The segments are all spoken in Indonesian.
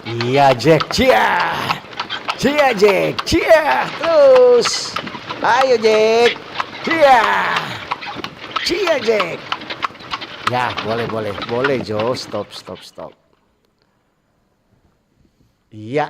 Iya Jack, cia, cia Jack, cia, terus, ayo Jack, cia, cia Jack. Ya boleh Jo, stop. Iya,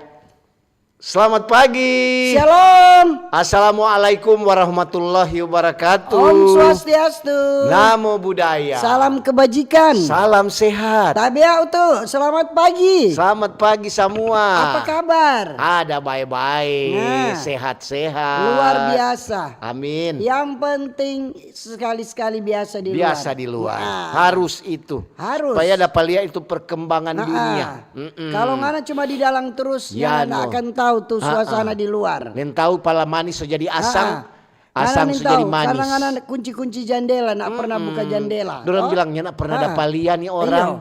selamat pagi. Shalom. Assalamualaikum warahmatullahi wabarakatuh. Om Swastiastu. Namo Buddhaya. Salam kebajikan. Salam sehat. Tabia utuh. Selamat pagi. Selamat pagi semua. Apa kabar? Ada baik-baik, Nah, sehat-sehat. Luar biasa. Amin. Yang penting sekali-sekali biasa di luar. Biasa di luar. Nah, Harus itu. Harus. Supaya dapat lihat itu perkembangan Nah, dunia. Kalau ngana cuma di dalam terus, Ya, ngana no. akan tahu tuh suasana di luar. Nen tahu pala manis so jadi asam. Asam Ngana so jadi tahu, manis. karena ngana kunci-kunci jendela, nak pernah buka jendela. Dorang Toh? bilangnya nak pernah dapat lihat nih orang.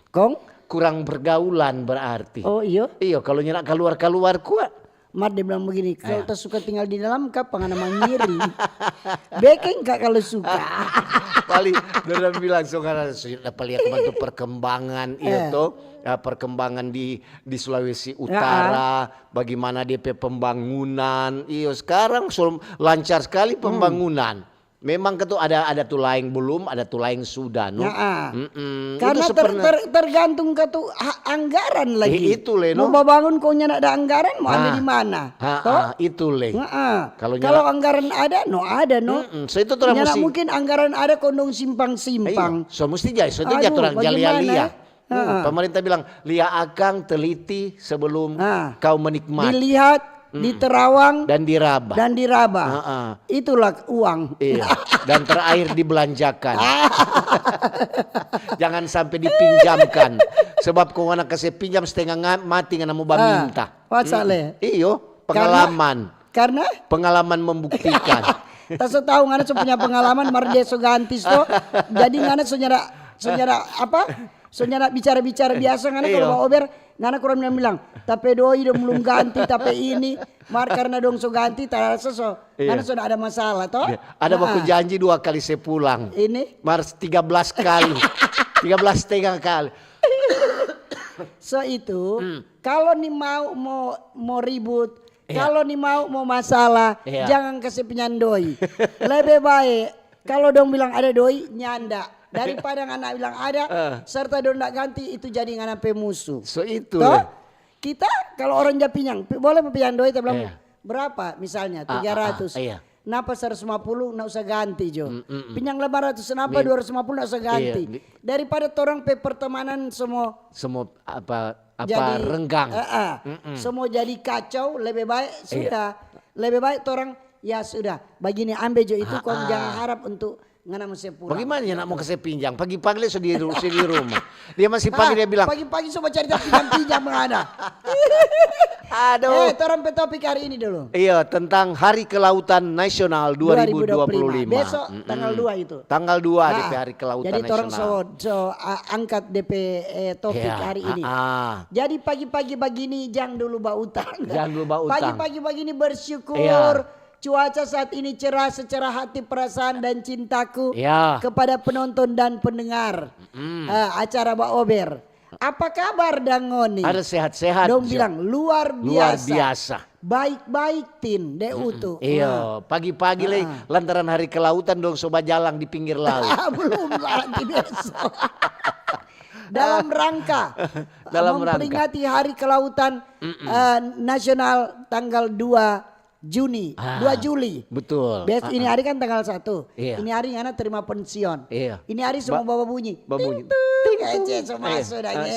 Kong? Kurang pergaulan berarti. Oh iya. Iya, kalau nyenak keluar kuat. Mat dia bilang begini, kalau tak suka tinggal di dalam kapan ngana mangiri. Bekeng kak kalau suka. Paling dorang bilang so karena dapat lihat itu perkembangan itu ya, perkembangan di Sulawesi Utara, bagaimana DP pembangunan. Iyo sekarang lancar sekali pembangunan. Memang ketu ada tulaing belum, ada tulaing sudah, no. Karena tergantung ketu anggaran lagi. Itu le, no. Mau bangun kau nyana ada anggaran mau ambil di mana? Itu le. Kalau anggaran ada, no. So itu tuh Nyana mesti. mungkin anggaran ada kondong simpang-simpang. So mesti jadi, so itu jatuh orang jalia-lia. Pemerintah bilang lia akang teliti sebelum kau menikmati. Dilihat, diterawang Dan diraba. Itulah uang. Iya. Dan terakhir dibelanjakan. Jangan sampai dipinjamkan. Sebab kau anak kasih pinjam setengah mati ngana mau minta. Wasale. Iyo, pengalaman. Karena Pengalaman membuktikan. tak so tahu ngana so punya pengalaman marje so ganti so. Jadi ngana so nyara apa? So nyara bicara-bicara biasa ngana kalau bawa ober ngana kurang bilang tapi doi dong belum ganti tapi ini karena dong so ganti tak rasa so ngana so ada masalah toh. Ada baku janji 2 kali saya pulang. Ini Mars 13 kali. 13 setengah kali. so itu kalau nih mau ribut, kalau nih mau masalah, jangan kasih penyandoi. Lebih baik kalau dong bilang ada doi nyanda daripada anak bilang ada serta dong nak ganti itu jadi ngana pemusuh. So itu. Toh, kita kalau orang japinyang boleh penyandoi kita bilang berapa misalnya 300. Napa 150 nak usah ganti Jo. Pinyang 500 napa 250 nak usah ganti. Daripada orang pertemanan semua jadi renggang. Semua jadi kacau, lebih baik sudah. Lebih baik orang ya sudah begini ambil Jo itu kau jangan harap untuk ngana mesti pulang. Bagaimana ya nak mau kasih pinjam? Pagi-pagi dia di rumah. Dia masih pagi dia bilang. Pagi-pagi coba cari pinjam ada. Aduh. Orang topik hari ini dulu. Iya, tentang Hari Kelautan Nasional 2025. Besok tanggal 2 itu. Tanggal 2 DP Hari Kelautan jadi Nasional. Jadi orang angkat DP topik hari ini. Jadi pagi-pagi begini jangan dulu bautang. Jangan dulu bautang. Pagi-pagi begini bersyukur. Cuaca saat ini cerah secara hati, perasaan dan cintaku kepada penonton dan pendengar acara Mbak Ober. Apa kabar Dangoni? Ada sehat-sehat. Dong bilang luar biasa. Biasa. Baik-baik tin deh utuh. Iya, pagi-pagi lantaran Hari Kelautan dong sobat jalang di pinggir laut. Belum nanti besok. Dalam rangka memperingati Hari Kelautan Nasional tanggal 2 Juni, 2 Juli. Betul. Ini hari kan tanggal 1. Ini hari ngana terima pensiun. Ini hari semua bawa bunyi.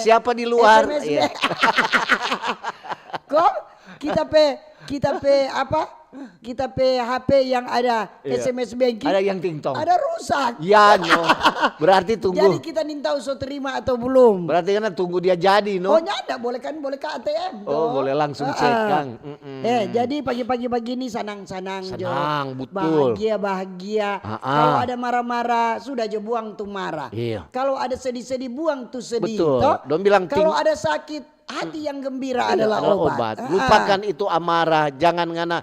Siapa di luar? Kok kita apa? Kita HP yang ada SMS banking. Ada yang tingtong. Ada rusak. Ya no. Berarti tunggu. Jadi kita minta usah terima atau belum. Berarti kan tunggu dia jadi no. Oh nyanda boleh ke ATM. Oh boleh langsung cek Kang. Jadi pagi-pagi begini senang-senang Jo. Betul. Bahagia. Kalau ada marah-marah sudah Jo buang tuh marah. Kalau ada sedih-sedih buang tuh sedih. Betul. Dong bilang kalau ada sakit hati yang gembira adalah obat. Lupakan itu amarah, jangan ngana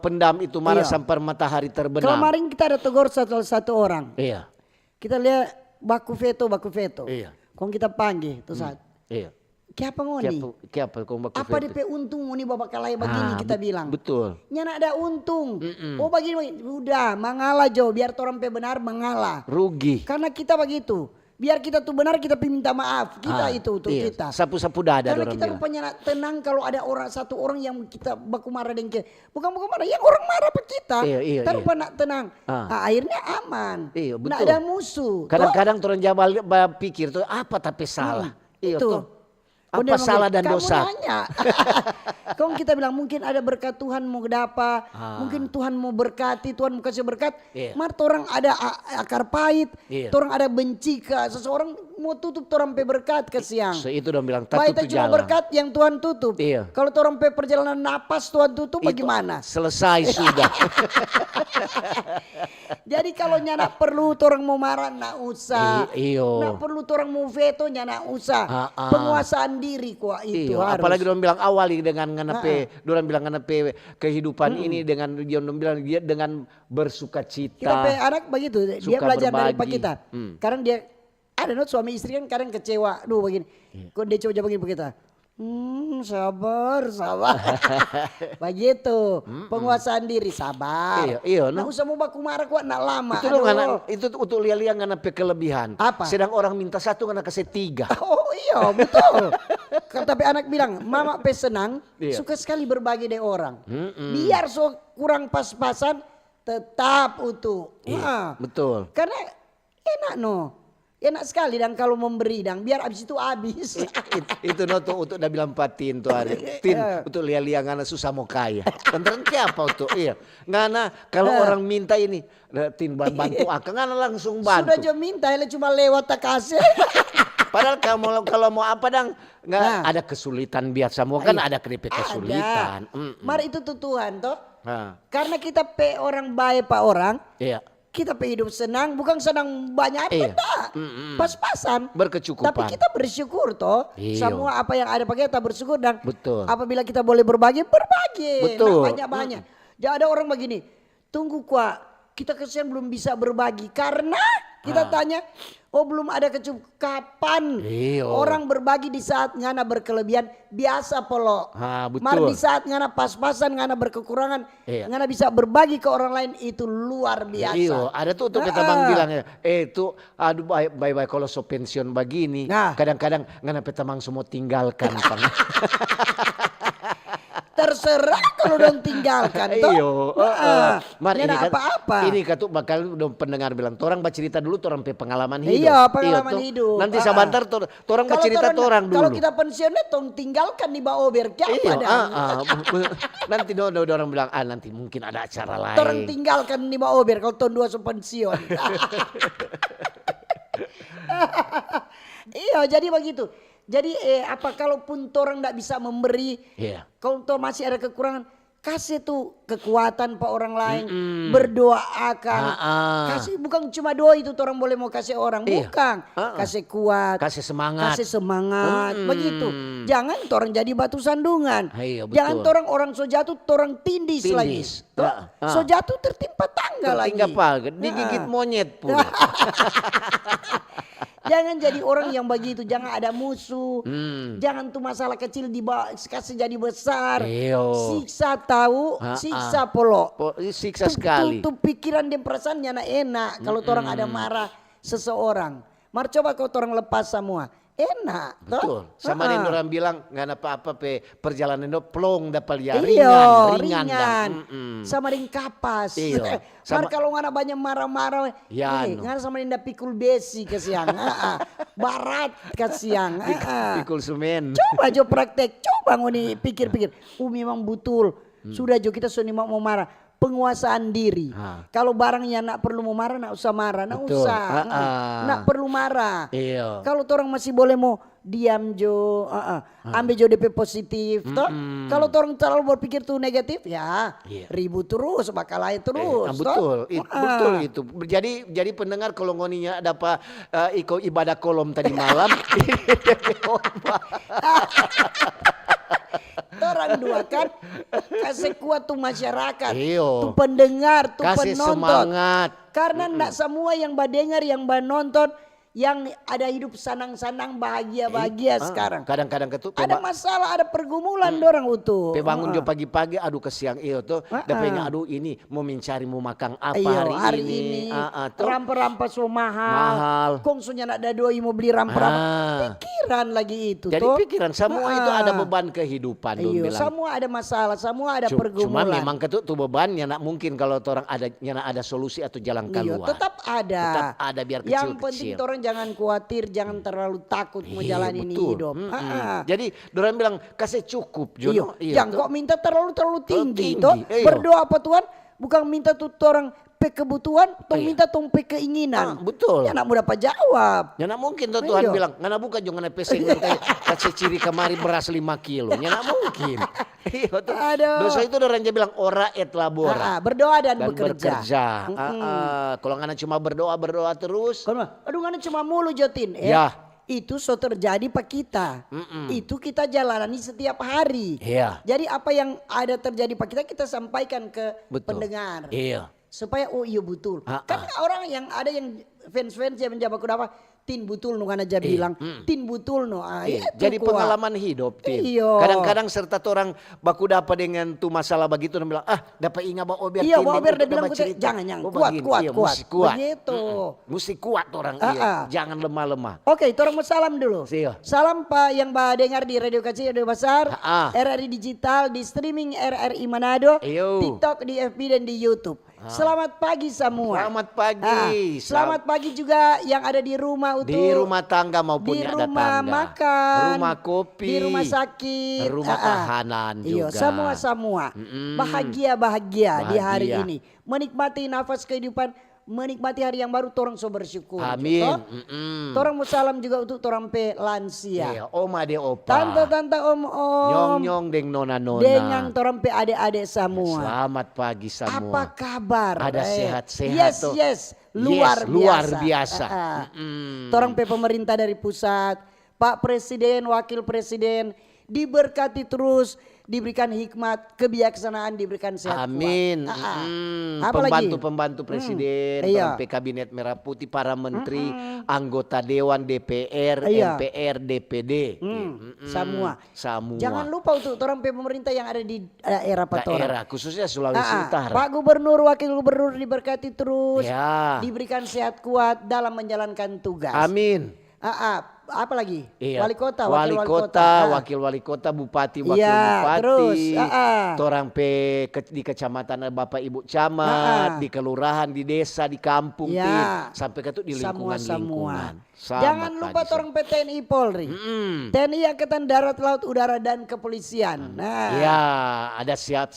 pendam itu marah sampai matahari terbenam. Kemarin kita ada tegur satu orang. Iya. Kita lihat baku veto. Iya. Kong kita panggil tuh saat. Iya. Kiapa ngoni? Kiapa kau baku Apa VP? DP untung ngoni babak kalai begini kita bilang. Betul. Nyana ada untung. Oh begini, udah mengalah Jo, biar orang pe benar mengalah. Rugi. Karena kita begitu. Biar kita tuh benar kita minta maaf. Kita itu untuk iya. kita. Sapu-sapu dada Karena orang kita bilang. rupanya tenang kalau ada satu orang yang kita baku marah dan bukan marah, yang orang marah ke kita. Iya. Rupa nak tenang. Akhirnya aman. Iya, betul. Nggak ada musuh. Kadang-kadang orang jabal pikir tuh apa tapi salah. Iya itu. tuh. Apa salah dan dosa? Kamu nanya. Kalau kita bilang mungkin ada berkat Tuhan mau dapat, mungkin Tuhan mau berkati, Tuhan mau kasih berkat. Mar orang ada akar pahit, orang ada benci ke seseorang mau tutup orang pe berkat ke siang. Itu dong bilang baik tutup cuma jalan. berkat yang Tuhan tutup. Kalau orang pe perjalanan napas Tuhan tutup bagaimana? Selesai sudah. Jadi kalau nyana perlu orang mau marah nak usah. Nak perlu orang mau veto nyana usah. Penguasaan diri kuah itu harus. Apalagi orang bilang awali dengan nganape, orang bilang nganape kehidupan ini dengan dia bilang dia dengan bersuka cita. Kita pe anak begitu, dia belajar dari pak kita. Kadang dia ada suami istri kan kadang kecewa, duh begini. Kok dia coba begini pak kita. Sabar. Begitu. Penguasaan diri, sabar. Iya. Nah usah mau baku marah kuat nak lama. Itu dong itu untuk lihat nganape kelebihan. Apa? Sedang orang minta satu ngana kasih 3. Oh iya betul. Tapi anak bilang, mama pe senang, suka sekali berbagi dengan orang. Biar so kurang pas-pasan, tetap utuh. Betul. Karena enak enak sekali dan kalau memberi dan biar abis itu habis. Itu untuk udah bilang patin tuh hari. Tin untuk lihat ngana susah mau kaya. Tentang apa untuk ngana kalau orang minta ini, tin bantu akang ngana langsung bantu. Sudah jo minta, cuma lewat tak kasih. Padahal kalau mau apa dang nggak ada kesulitan biasa mau kan ada keripik kesulitan. Mari itu tuh Tuhan toh. Karena kita pe orang baik pak orang. Iya. Kita pe hidup senang, bukan senang banyak apa pas-pasan. Berkecukupan. Tapi kita bersyukur toh. Semua apa yang ada pakai kita bersyukur dan apabila kita boleh berbagi. Betul. Nah, banyak-banyak. Jangan ada orang begini. Tunggu kuah, kita kesian belum bisa berbagi karena kita tanya, belum ada kapan orang berbagi di saat ngana berkelebihan biasa polo. Mar di saat ngana pas-pasan ngana berkekurangan, ngana bisa berbagi ke orang lain itu luar biasa. Ada tuh kita bang bilang itu aduh baik kalau so pensiun begini, kadang-kadang ngana petamang semua tinggalkan. Terserah kalau dong tinggalkan toh. Mari ini apa-apa. Ini katu bakal dong pendengar bilang, orang bercerita dulu, orang pengalaman hidup. Iya, pengalaman hidup. Nanti sebentar orang bercerita orang dulu. Kalau kita pensiunnya tong tinggalkan di bawah berkiapa Nanti orang bilang nanti mungkin ada acara lain. Orang tinggalkan di bawah ber kalau tahun 2 pensiun. Iya, jadi begitu. Jadi apa kalaupun orang tidak bisa memberi, kalau masih ada kekurangan, kasih tuh kekuatan pak orang lain, berdoakan, kasih bukan cuma doa itu orang boleh mau kasih orang, bukan, kasih kuat, kasih semangat, begitu. Jangan orang jadi batu sandungan, jangan orang so jatuh, orang tindis lagi, so jatuh tertimpa tangga lagi, digigit monyet pun. Jangan jadi orang yang begitu, jangan ada musuh, jangan tuh masalah kecil kasih jadi besar, siksa tahu, siksa polo, siksa sekali. Tuh pikiran dan perasaannya enak kalau orang ada marah seseorang, mar coba kau orang lepas semua. Enak, betul. Sama yang orang bilang nggak apa-apa perjalanan itu plong dapat ya ringan. Sama dengan kapas. Sama kalau nggak banyak marah-marah, nggak sama dengan pikul besi ke siang, barat ke siang, pikul semen. Coba jo praktek, coba ngoni pikir-pikir, memang betul. Sudah jo kita sudah mau marah. Penguasaan diri. Kalau barangnya nak perlu mau marah, nak usah marah, nak usah. Nak perlu marah. Kalau orang masih boleh mau diam jo, ambil jo DP positif. Kalau orang terlalu berpikir tuh negatif, ribut terus, bakal lain terus. Betul itu. Jadi pendengar kalau ngoninya dapat ikut ibadah kolom tadi malam. Orang dua kan kasih kuat tuh masyarakat, tuh pendengar, tuh kasih penonton. Semangat. Karena enggak semua yang mendengar, yang menonton, yang ada hidup sanang-sanang bahagia-bahagia sekarang. Kadang-kadang ketu Ada masalah, ada pergumulan dorang utuh. pe bangun jo pagi-pagi aduh ke siang iyo tuh. Da pengen aduh ini mau mencari mau makan apa hari ini. Tuh. Rampa-rampa so mahal. Kong sunya nak dadoi mau beli rampa-rampa. Pikiran lagi itu jadi tuh. pikiran semua itu ada beban kehidupan dong bilang. Semua ada masalah, semua ada pergumulan. Cuma memang ketu tuh bebannya nak mungkin kalau orang ada solusi atau jalan keluar. Tetap ada. Tetap ada biar kecil-kecil. Yang penting orang jangan khawatir, jangan terlalu takut mau jalani ini hidup. Jadi dorang bilang kasih cukup jodoh. Jangan kok minta terlalu tinggi toh. Berdoa apa Tuhan? Bukan minta tuh orang pe kebutuhan, tong minta tong pe keinginan. Betul. Ya nak mau dapat jawab. Ya nak mungkin tuh Tuhan bilang, ngana buka jangan peseng kasih ciri kemari beras 5 kilo. Ya nak mungkin. Dosa itu orang dia bilang ora et labora. Berdoa dan bekerja. Kalau ngana cuma berdoa terus. Aduh ngana cuma mulu Jotin. Itu so terjadi pak kita. Itu kita jalani setiap hari. Jadi apa yang ada terjadi pak kita sampaikan ke pendengar. Supaya iya betul. Kan orang yang ada yang fans-fans yang menjawab kenapa tin betul nu kan aja bilang tin betul no. Jadi pengalaman hidup tin. Kadang-kadang serta orang baku dapat dengan tuh masalah begitu dan bilang dapat ingat bawa biar tin. Iya biar dia bilang jangan kuat. Begitu. Mesti kuat orang jangan lemah-lemah. Oke, orang mau salam dulu. Salam Pak yang dengar di Radio Kecil Radio Besar, RRI Digital, di streaming RRI Manado, TikTok, di FB dan di YouTube. Selamat pagi semua. Selamat pagi. Selamat pagi juga yang ada di rumah di rumah tangga maupun di ada rumah tangga. makan, rumah kopi, di rumah sakit, rumah tahanan juga. Semua bahagia di hari ini, menikmati nafas kehidupan, menikmati hari yang baru. Torang so bersyukur. Amin. Torang mau salam juga untuk torang pe lansia. Oma de opa. Tante om. Nyong deng nona. Dengan torang pe adik-adik semua. Selamat pagi semua. Apa kabar? Ada sehat-sehat. Yes. Luar biasa. Torang pe pemerintah dari pusat, Pak Presiden, Wakil Presiden diberkati terus, diberikan hikmat, kebijaksanaan, diberikan sehat. Amin. Pembantu-pembantu presiden, kabinet merah putih, para menteri, anggota dewan, DPR, MPR, DPD. Semua. Jangan lupa untuk orang pemerintah yang ada di daerah Patora. Khususnya Sulawesi Utara. Pak Gubernur, Wakil Gubernur diberkati terus, diberikan sehat kuat dalam menjalankan tugas. Amin. Apa lagi? Wali kota, wakil wali kota, bupati, wakil bupati, torang di kecamatan Bapak Ibu camat, di kelurahan, di desa, di kampung, sampai ke di lingkungan. Jangan lupa torang TNI Polri, TNI Angkatan Darat, Laut, Udara dan Kepolisian. Ada siap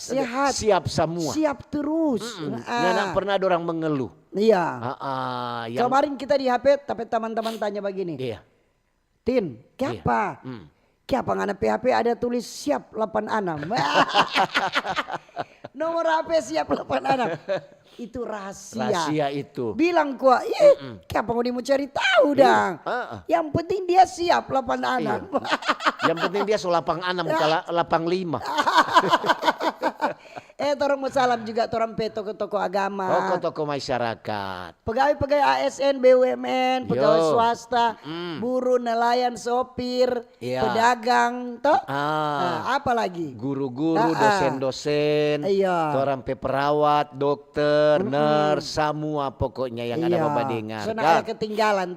semua. Siap terus. Nggak pernah dorang mengeluh. Kemarin kita di HP, tapi teman-teman tanya begini. Tin, kenapa? Kenapa ngana PHP ada tulis siap 86? Nomor HP siap 86. Itu rahasia itu. Bilang gua, kenapa mau cari tahu dang? Yang penting dia siap 86. Yang penting dia lapang 6 bukan lapang 5. Torang mau salam juga torang pe toko-toko agama, toko masyarakat, pegawai-pegawai ASN, BUMN, pegawai swasta, buruh, nelayan, sopir, pedagang, apa lagi? Guru-guru, dosen-dosen, torang pe perawat, dokter, nurse, semua pokoknya yang ada badengar. Soalnya ketinggalan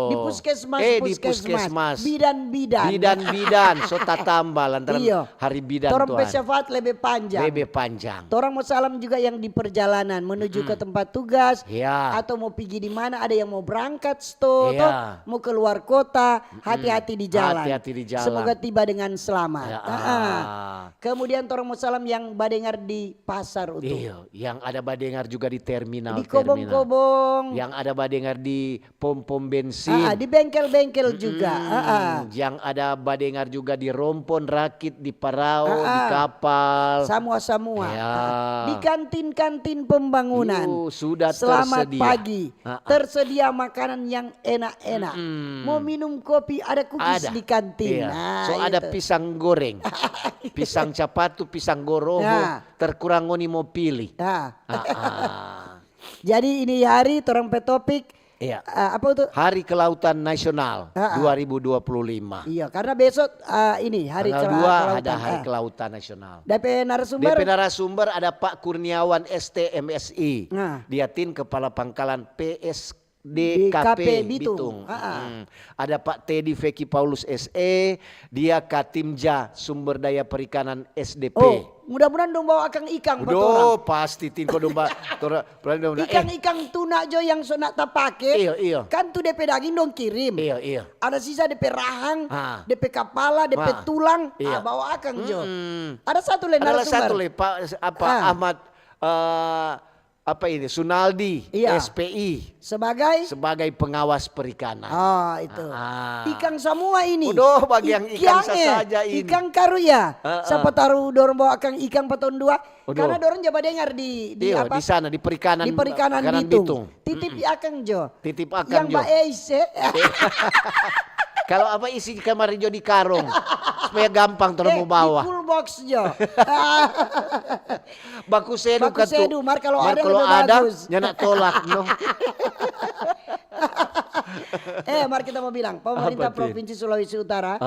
di puskesmas, bidan, so tambah lantaran hari bidan torang pe syafaat lebih panjang. Torang mau salam juga yang di perjalanan menuju ke tempat tugas, atau mau pergi di mana, ada yang mau berangkat mau keluar kota, hati-hati di jalan. Semoga tiba dengan selamat. Kemudian torang mau salam yang badengar di pasar yang ada badengar juga di terminal, di kobong-kobong, yang ada badengar di pom-pom bensin, di bengkel-bengkel juga, yang ada badengar juga di rompon rakit, di perahu, di kapal, semua. Di kantin-kantin pembangunan sudah selamat tersedia. Pagi. Tersedia makanan yang enak-enak. Mau minum kopi, ada cookies di kantin. Ada pisang goreng, pisang capatu, pisang goroho, terkurang ngoni mau pilih. Jadi ini hari torang pe topik Iya. Apa itu? Hari Kelautan Nasional 2025. Iya, karena besok ini hari Tanggal 2 kelautan. ada Hari Kelautan Nasional. DP narasumber. DP narasumber ada Pak Kurniawan ST MSI. Nah. Dia Tin Kepala Pangkalan DKP PSDKP Bitung. Bitung. Ada Pak Teddy Veki Paulus SE, dia Katimja Sumber Daya Perikanan SDP. Oh, mudah-mudahan dong bawa akang ikang buat orang. Udah pasti Tin kau domba. Ikan tuna jo yang so nak tapake. Iya. Kan tuh DP daging dong kirim. Iya. Ada sisa DP rahang, Ah. DP kepala, DP tulang, Iya. bawa akang jo. Ada satu le Adalah narasumber. satu Pak Ahmad apa ini Sunaldi Iya. SPI sebagai pengawas perikanan. itu. Ah. Ikan semua ini. Udah bagi yang ikan saja ini. Ikan karuya. Siapa taruh dorong bawa akang ikan patun dua. Udah. Karena dorong coba dengar di Iya, apa? di sana di perikanan Di perikanan Bitung. Titip akang jo. Titip akang Yang jo. Mbak Eise. Kalau apa isi kamar jo di karung supaya gampang terus mau bawa. Di full box jo. Baku sedu Baku sedu, Mar, kalau ada kalau lebih ada bagus. nyana tolak no. Mari kita mau bilang pemerintah Apa, Tin? Provinsi Sulawesi Utara,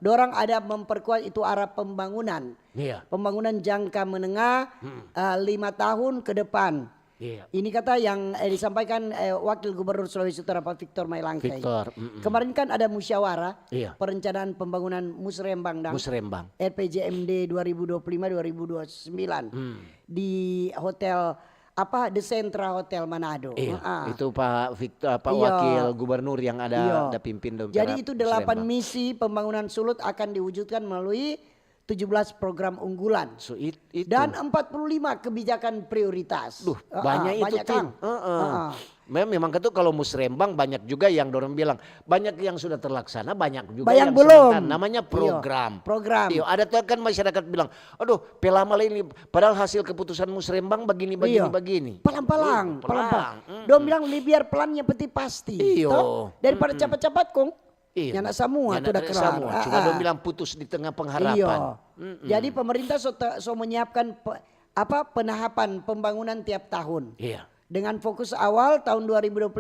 dorang ada memperkuat itu arah pembangunan. Iya. Pembangunan jangka menengah 5 tahun ke depan. Iya. Ini kata yang disampaikan Wakil Gubernur Sulawesi Utara Pak Victor Mailangkai. Victor. Kemarin kan ada musyawarah Iya. perencanaan pembangunan Musrembang dan Musrembang. RPJMD 2025-2029 di hotel The Centra Hotel Manado. Iya. Itu Pak Victor, Pak Iya. Wakil Gubernur yang ada Iya. pimpin dong. Jadi itu 8 misi pembangunan Sulut akan diwujudkan melalui 17 program unggulan. So, itu. Dan 45 kebijakan prioritas. Banyak itu Kang. Memang itu kalau Musrembang banyak juga yang dorong bilang banyak yang sudah terlaksana, banyak juga Banyak yang belum. sebentar. Namanya program. Iya, program. Iya, ada tuh kan masyarakat bilang, aduh, pelama ini padahal hasil keputusan Musrembang begini. Pelan-pelan. Pelan. Dong bilang biar pelannya peti pasti. Iya. Toh? Daripada cepat-cepat kong. Iya. Nyana semua Nyana sudah kelar. semua. Cuma dong bilang putus di tengah pengharapan. Iya. Jadi pemerintah so menyiapkan penahapan pembangunan tiap tahun. Iya. Dengan fokus awal tahun 2025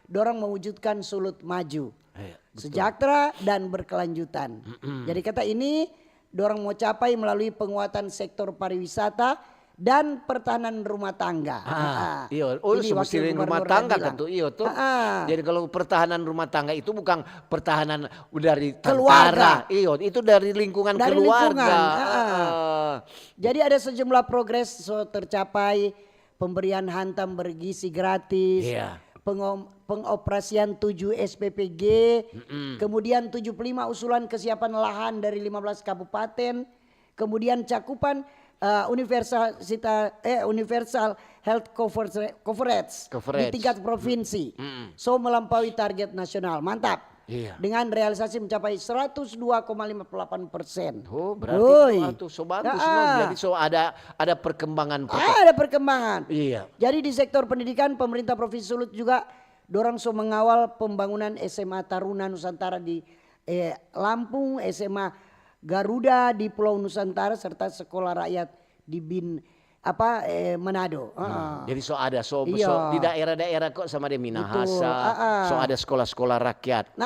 dorang mewujudkan Sulut maju, Iya, betul. sejahtera dan berkelanjutan. Jadi kata ini dorang mau capai melalui penguatan sektor pariwisata dan pertahanan rumah tangga. Iya, Ini mesti Wakil rumah Gubernur tangga bilang. kan tuh, iya tuh. Jadi kalau pertahanan rumah tangga itu bukan pertahanan dari Keluarga. tentara, iya, itu dari lingkungan Dari keluarga. lingkungan. Jadi ada sejumlah progres tercapai, pemberian hantam bergizi gratis, Iya. pengoperasian 7 SPPG, kemudian 75 usulan kesiapan lahan dari 15 kabupaten, kemudian cakupan universal health coverage di tingkat provinsi. So melampaui target nasional. Mantap. Iya. Dengan realisasi mencapai 102,58%. Oh, berarti itu so bagus. Nah, Jadi so ada perkembangan. ada perkembangan. Iya. Jadi di sektor pendidikan pemerintah Provinsi Sulut juga dorang so mengawal pembangunan SMA Taruna Nusantara di Lampung, SMA Garuda di Pulau Nusantara serta sekolah rakyat di Manado. Jadi ada Iya. di daerah-daerah kok sama di Minahasa, so ada sekolah-sekolah rakyat.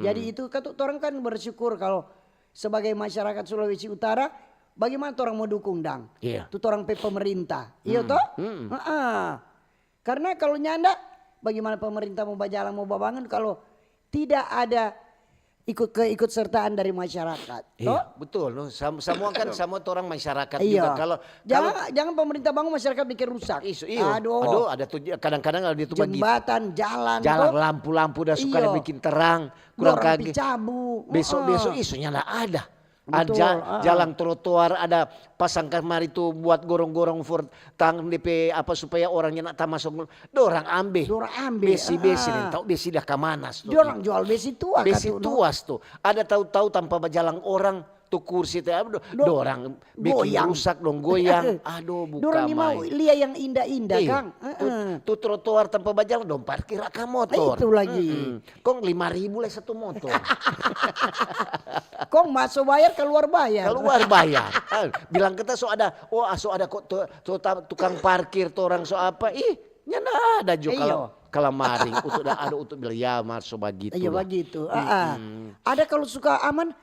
Jadi itu orang kan bersyukur kalau sebagai masyarakat Sulawesi Utara, bagaimana orang mau dukung dang? Iya. Itu orang pemerintah, iya toh? Karena kalau nyanda, bagaimana pemerintah mau berjalan mau bangun kalau tidak ada ikut sertaan dari masyarakat. Iya, betul. Semua kan semua orang masyarakat Iya. juga. Jangan pemerintah bangun masyarakat bikin rusak. Iya. Aduh, ada tuh kadang-kadang ada itu jembatan, jalan, lampu-lampu udah suka dibikin terang, kurang orang kaget. picabu. Besok isunya enggak ada. Betul, Jalan trotoar ada pasang kamar itu buat gorong-gorong DP supaya orangnya nak masuk. Dorang ambil. Besi tahu besi dah kamanas tuh. Dorang jual besi tua. Besi tuas tuh. Ada tahu-tahu tanpa berjalan orang tuh kursi teh dorang bikin rusak dong goyang. Aduh bukan dorang mau lihat yang indah-indah Kang. Tuh trotoar tanpa berjalan dong parkir akan motor. Itu lagi. Kong 5.000 lah satu motor. Kong masuk bayar keluar bayar. Bilang kita ada kok tukang parkir tuh orang so apa. Nyana ada juga kalamaring untuk ada untuk bilang ya masuk begitu. Iya lah. begitu. Ada kalau suka aman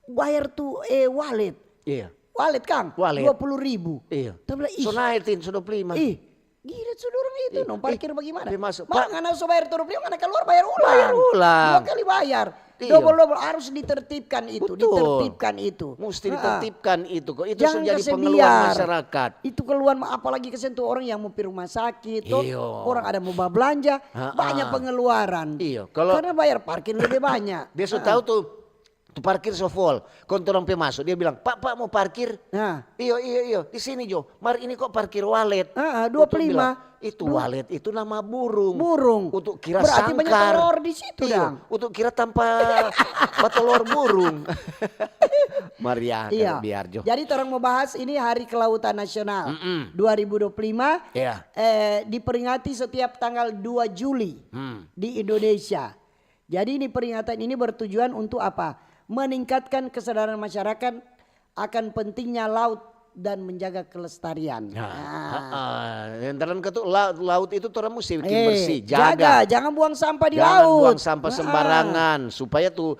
bayar tuh wallet. Iya. Wallet Kang, Wallet. 20.000. Iya. Dia bilang, ih, So naikin sudah 25. ih, gila sudurang itu, Ih, no parkir bagaimana? dia masuk. Mak, ngana usah bayar 20.000, ngana keluar bayar ulang. Bayar ulang. 2 kali bayar. Iya. Double harus ditertibkan itu, Betul. ditertibkan itu. Mesti ditertibkan itu kok. Itu Jangan sudah jadi kasih pengeluhan biar. masyarakat. Itu keluhan apalagi kesian tuh orang yang mau pergi rumah sakit, tuh, Iya. orang ada mau belanja, banyak pengeluaran. Iya, kalau- Karena bayar parkir lebih banyak. Dia sudah tahu tuh parkir so full. Kontrol sampai masuk dia bilang, "Pak, mau parkir?" Nah, Iyo, di sini Jo. Mari ini kok parkir wallet. 25. Untuk bilang, itu wallet itu nama burung. burung. Untuk kira Berarti banyak sangkar. telur di situ, Iya, Dang. untuk kira tanpa telur burung. Mari ya, Iya. biar Jo. Jadi orang mau bahas ini Hari Kelautan Nasional 2025 Iya. diperingati setiap tanggal 2 Juli di Indonesia. Jadi ini peringatan ini bertujuan untuk apa? Meningkatkan kesadaran masyarakat akan pentingnya laut dan menjaga kelestarian. Entaran ke tuh laut itu orang mesti bikin bersih, jaga, jangan buang sampah di Jangan laut. buang sampah sembarangan supaya tuh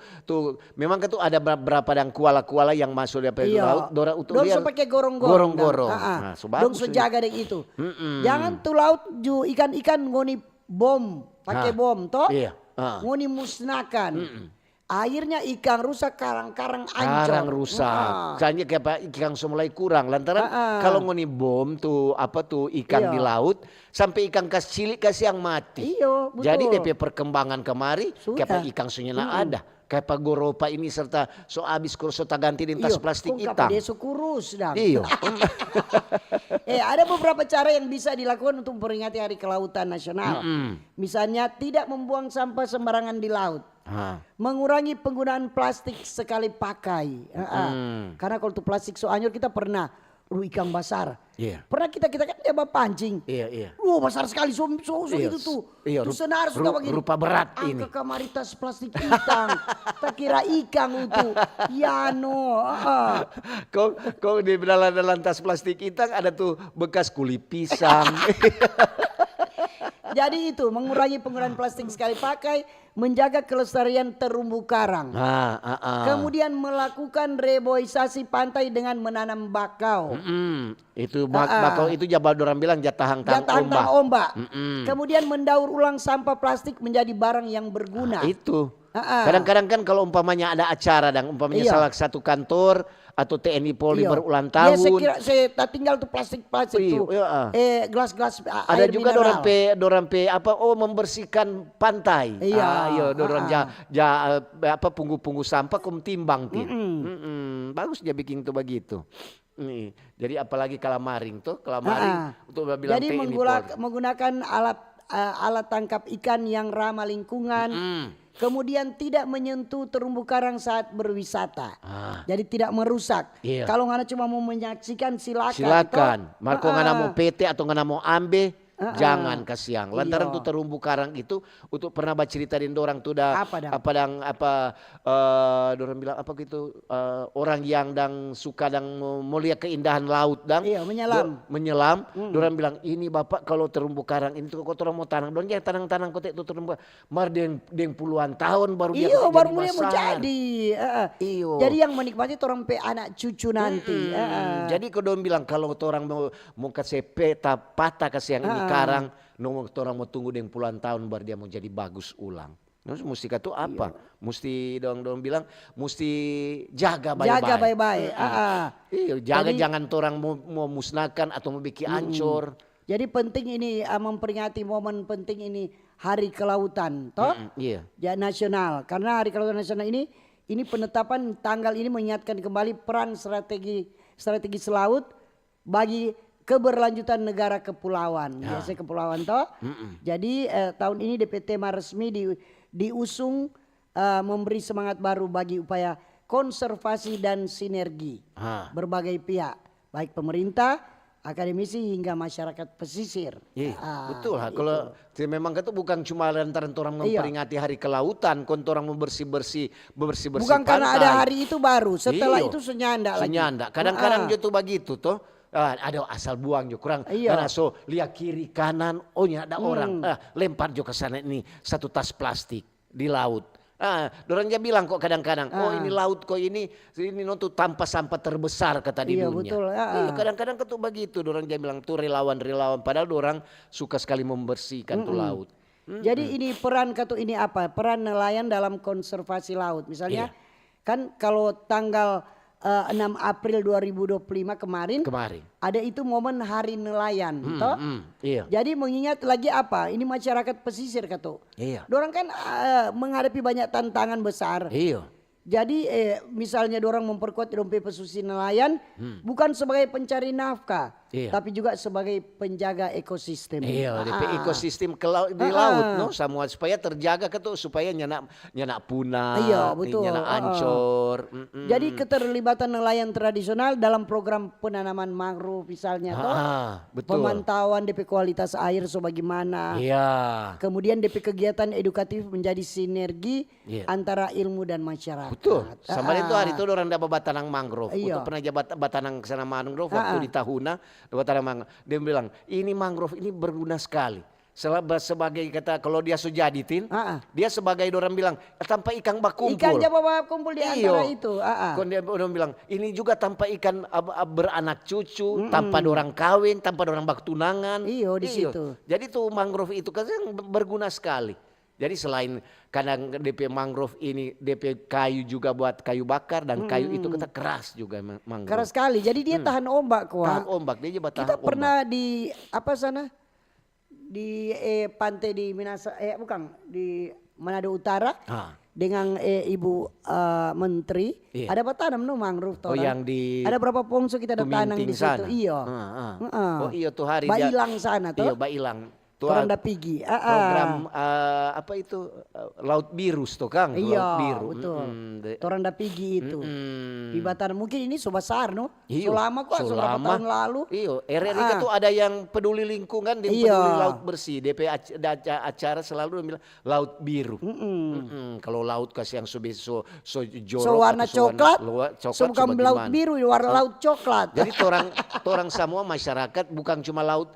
memang kan tuh ada beberapa dan kuala-kuala yang masuk dari laut dora untuk Dong dia pakai gorong-gorong. gorong-gorong. Nah, so dong bagus sejaga deh itu. Jangan tuh laut ju ikan-ikan ngoni bom, pakai bom toh. Iya. Ngoni musnahkan. Akhirnya ikan rusak, karang-karang ancur. Karang rusak. Soalnya kayak apa, ikan mulai kurang lantaran kalau ngoni bom tuh apa tuh ikan di laut sampai ikan cilik kasih yang mati. Iya, betul. Jadi DP perkembangan kemari Sudah. kayak ikan sunyana ada. Kayak apa goropa ini serta so abis kurso ganti di tas plastik hitam. Dia kurus dah. Iya. Ada beberapa cara yang bisa dilakukan untuk memperingati Hari Kelautan Nasional. Misalnya tidak membuang sampah sembarangan di laut. Mengurangi penggunaan plastik sekali pakai. Karena kalau tuh plastik so anyur kita pernah ikan besar. Iya. Pernah kita kan dia pancing. Iya. Besar sekali Iya. itu tuh. Iya, Tuh senar sudah begini. rupa berat ini. Angka kamaritas plastik hitam. Tak kira ikan itu. Ya no. Kok di dalam tas plastik hitam ada tuh bekas kulit pisang. Jadi itu mengurangi penggunaan plastik sekali pakai, menjaga kelestarian terumbu karang. Kemudian melakukan reboisasi pantai dengan menanam bakau. Itu bakau itu jabal dorang bilang jatahan tang ombak. Kemudian mendaur ulang sampah plastik menjadi barang yang berguna. Itu. Kadang-kadang kan kalau umpamanya ada acara dan umpamanya salah satu kantor atau TNI Polri berulang tahun. Saya tinggal tuh plastik tuh. Gelas-gelas Ada air juga mineral. dorang apa membersihkan pantai. Iya. Dorang apa punggu sampah timbang tin. Bagus dia bikin tuh begitu. Jadi apalagi kalamaring untuk bilang jadi TNI menggunakan alat tangkap ikan yang ramah lingkungan. Kemudian tidak menyentuh terumbu karang saat berwisata. Jadi tidak merusak. Iya. Kalau ngana cuma mau menyaksikan silakan. Silakan. Marco ngana mau PT atau ngana mau ambe. Jangan kasihan. Lantaran tuh terumbu karang itu untuk pernah bercerita di dorang tuh dah dorang bilang apa gitu orang yang suka mau lihat keindahan laut menyelam. Dorang bilang ini Bapak kalau terumbu karang ini tuh orang mau tanam. Dorang jangan tanang kotek itu terumbu. Mar deng puluhan tahun baru dia baru mulai mau jadi. Jadi yang menikmati orang pe anak cucu nanti. Jadi kalau dorang bilang kalau orang mau kasih peta patah kasih yang ini karang, orang mau tunggu dengan puluhan tahun baru dia mau jadi bagus ulang. Terus mesti itu apa? Mesti dong bilang mesti jaga baik-baik. Jaga baik-baik. Jaga jangan orang mau musnahkan atau mau bikin hancur. Jadi penting ini memperingati momen penting ini Hari Kelautan, toh? Iya. Ya nasional. Karena Hari Kelautan Nasional ini penetapan tanggal ini mengingatkan kembali peran strategi laut bagi keberlanjutan negara kepulauan. Biasanya kepulauan toh. Jadi tahun ini DP tema resmi diusung memberi semangat baru bagi upaya konservasi dan sinergi berbagai pihak, baik pemerintah, akademisi hingga masyarakat pesisir. Betul lah. Kalau memang itu bukan cuma lantaran orang memperingati Hari Kelautan, kon orang bersih-bersih Bukan karena ada hari itu baru, setelah itu senyanda lagi. Senyanda. Kadang-kadang gitu begitu toh. ada asal buang jo kurang. Iya. Karena so lihat kiri kanan, oh ya ada orang, lempar jo ke sana ini satu tas plastik di laut. Dorang dia bilang kok kadang-kadang, oh ini laut kok ini nonton tanpa sampah terbesar kata di Iya, dunia. betul. Iya, kadang-kadang ketuk begitu, dorang dia bilang tuh relawan-relawan, padahal dorang suka sekali membersihkan tuh laut. Jadi ini peran katu ini apa? Peran nelayan dalam konservasi laut. Misalnya kan kalau tanggal 6 April 2025 kemarin ada itu momen Hari Nelayan, toh? Iya. Jadi mengingat lagi apa? Ini masyarakat pesisir katu. Iya. Dorang kan menghadapi banyak tantangan besar. Iya. Jadi misalnya dorang memperkuat dompe pesisir nelayan bukan sebagai pencari nafkah, tapi juga sebagai penjaga ekosistem. Iya, DP ekosistem di laut no semua supaya terjaga ketu supaya nyenak punah, Iya, betul. nyenak ancur. Jadi keterlibatan nelayan tradisional dalam program penanaman mangrove misalnya toh. Betul. Pemantauan DP kualitas air sebagaimana. Iya. Kemudian DP kegiatan edukatif menjadi sinergi antara ilmu dan masyarakat. Betul. Sama itu hari itu orang dapat batanang mangrove. Iya. Untuk pernah jabat batanang kesana mangrove waktu di Tahuna, batanang mangrove. Dia bilang ini mangrove ini berguna sekali. Sebagai kata kalau dia sujaditin, dia sebagai orang bilang tanpa ikan bakumpul. Ikan jaba kumpul di antara itu. Kon dia orang bilang ini juga tanpa ikan beranak cucu, tanpa dorang kawin, tanpa dorang bak tunangan. Iyo di situ. Jadi tuh mangrove itu kan berguna sekali. Jadi selain kadang DP mangrove ini DP kayu juga buat kayu bakar dan kayu itu kita keras juga mangrove. Keras sekali. Jadi dia tahan ombak kuat. Tahan ombak dia juga tahan Kita ombak. pernah di apa sana? Di pantai di di Manado Utara dengan Ibu Menteri ada tanam no mangrove toh. Oh yang di ada berapa pongso kita ada tanam di situ. Iya. Oh iya tuh hari Bailang sana toh. Iya Bailang. Orang dah pigi. Program apa itu Laut Biru tuh Kang. Iya, Laut Biru. betul. Orang dah pigi itu. Di Batam mungkin ini so besar no. Iyo, Selama kok beberapa tahun lalu. Iya, RRI tuh ada yang peduli lingkungan, peduli laut bersih. DP acara selalu bilang Laut Biru. Kalau laut kasih yang so jorok warna coklat, so bukan laut biru, warna laut coklat. Jadi orang semua masyarakat bukan cuma laut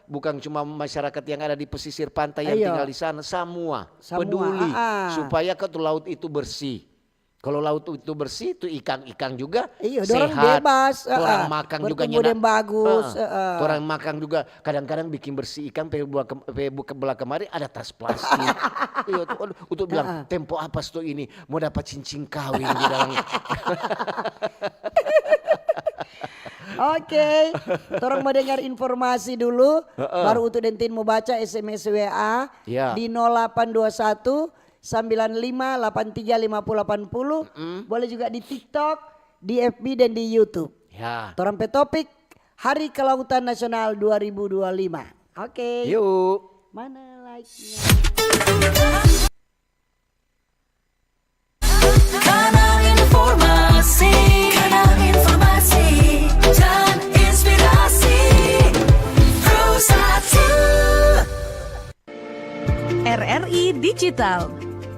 bukan cuma masyarakat yang ada di pesisir pantai yang tinggal di sana, semua peduli supaya laut itu bersih. Kalau laut itu bersih, itu ikan-ikan juga sehat. Orang bebas, orang makan juga nyenak. Bagus. Orang makan juga kadang-kadang bikin bersih ikan. Buka belah kemarin ada tas plastik. Untuk bilang tempo apa tuh ini mau dapat cincin kawin di dalam. Oke, orang mau dengar informasi dulu, baru untuk Dentin mau baca SMS WA di 0821 95835080. Boleh juga di TikTok, di FB dan di YouTube. Ya. Orang pe topik Hari Kelautan Nasional 2025. Oke. Yuk. Mana like-nya? Kanal informasi dan inspirasi RRI Digital.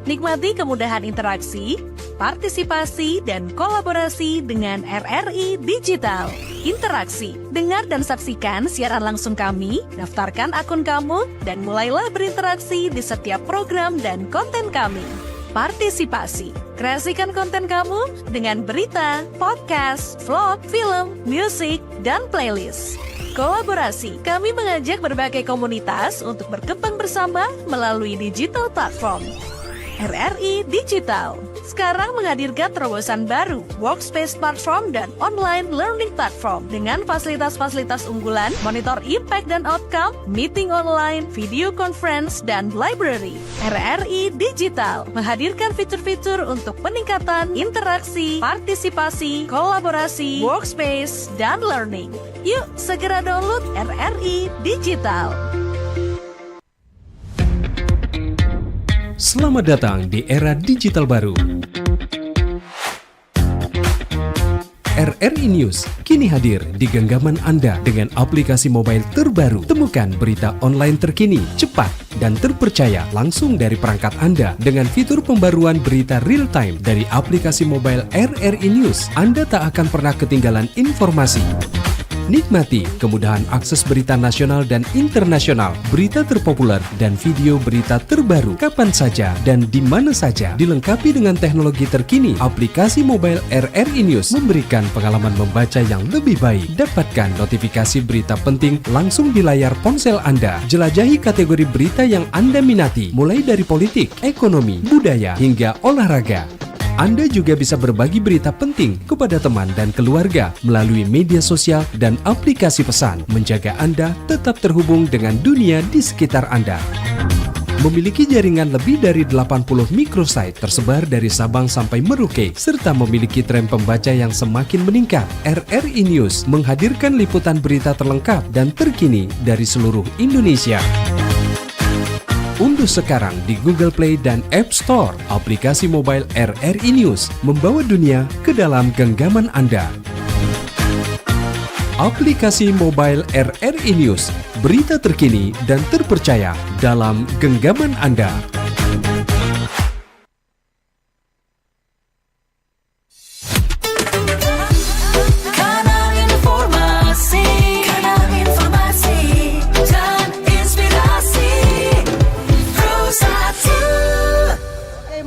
Nikmati kemudahan interaksi, partisipasi, dan kolaborasi dengan RRI Digital. Interaksi, dengar dan saksikan siaran langsung kami, daftarkan akun kamu, dan mulailah berinteraksi di setiap program dan konten kami. Partisipasi, kreasikan konten kamu dengan berita, podcast, vlog, film, musik, dan playlist. Kolaborasi, kami mengajak berbagai komunitas untuk berkembang bersama melalui digital platform. RRI Digital sekarang menghadirkan terobosan baru, workspace platform dan online learning platform dengan fasilitas-fasilitas unggulan, monitor impact dan outcome, meeting online, video conference, dan library. RRI Digital menghadirkan fitur-fitur untuk peningkatan interaksi, partisipasi, kolaborasi, workspace, dan learning. Yuk segera download RRI Digital. Selamat datang di era digital baru. RRI News kini hadir di genggaman Anda dengan aplikasi mobile terbaru. Temukan berita online terkini, cepat, dan terpercaya langsung dari perangkat Anda dengan fitur pembaruan berita real time dari aplikasi mobile RRI News. Anda tak akan pernah ketinggalan informasi. Nikmati kemudahan akses berita nasional dan internasional, berita terpopuler, dan video berita terbaru kapan saja dan di mana saja. Dilengkapi dengan teknologi terkini, aplikasi mobile RRI News memberikan pengalaman membaca yang lebih baik. Dapatkan notifikasi berita penting langsung di layar ponsel Anda. Jelajahi kategori berita yang Anda minati, mulai dari politik, ekonomi, budaya, hingga olahraga. Anda juga bisa berbagi berita penting kepada teman dan keluarga melalui media sosial dan aplikasi pesan, menjaga Anda tetap terhubung dengan dunia di sekitar Anda. Memiliki jaringan lebih dari 80 microsite tersebar dari Sabang sampai Merauke, serta memiliki tren pembaca yang semakin meningkat. RRI News menghadirkan liputan berita terlengkap dan terkini dari seluruh Indonesia. Unduh sekarang di Google Play dan App Store aplikasi mobile RRI News, membawa dunia ke dalam genggaman Anda. Aplikasi mobile RRI News, berita terkini dan terpercaya dalam genggaman Anda.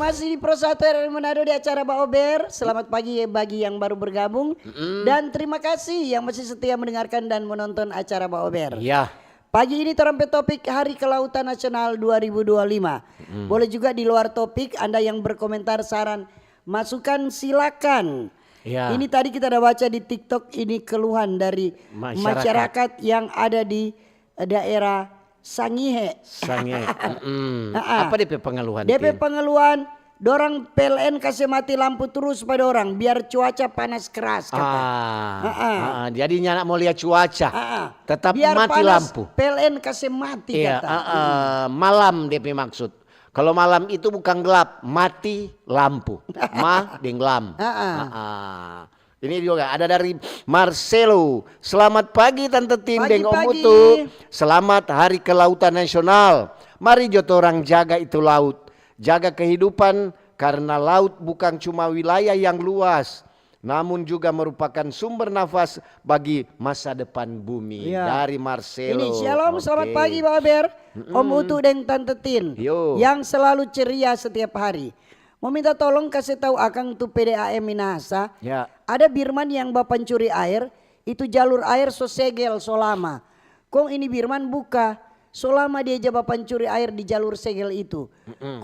Masih di Pro 1 RRI Manado di acara Pak Ober. Selamat pagi bagi yang baru bergabung. Dan terima kasih yang masih setia mendengarkan dan menonton acara Pak Ober. Ya. Pagi ini terompet topik Hari Kelautan Nasional 2025. Boleh juga di luar topik Anda yang berkomentar, saran, masukan silakan. Ya. Ini tadi kita udah baca di TikTok, ini keluhan dari masyarakat yang ada di daerah Sangihe. Apa DP pengeluhan? DP pengeluhan, dorang PLN kasih mati lampu terus pada orang biar cuaca panas keras kata. Jadi nyana mau lihat cuaca, tetap biar mati panas, lampu. PLN kasih mati Iya, kata. malam DP maksud. Kalau malam itu bukan gelap, mati lampu. Denglam. Ini juga ada dari Marcelo. Selamat pagi Tante Tin Deng Om Utu. Selamat Hari Kelautan Nasional. Mari joto orang jaga itu laut. Jaga kehidupan karena laut bukan cuma wilayah yang luas, namun juga merupakan sumber nafas bagi masa depan bumi. Dari Marcelo. Ini shalom, selamat pagi Pak Ber. Om Utu dan Tante Tin yang selalu ceria setiap hari. Mau minta tolong kasih tahu Akang tuh PDAM Minahasa. Ada Birman yang bapak pencuri air, itu jalur air so segel so lama. Kong ini Birman buka, so lama dia jaba pencuri air di jalur segel itu.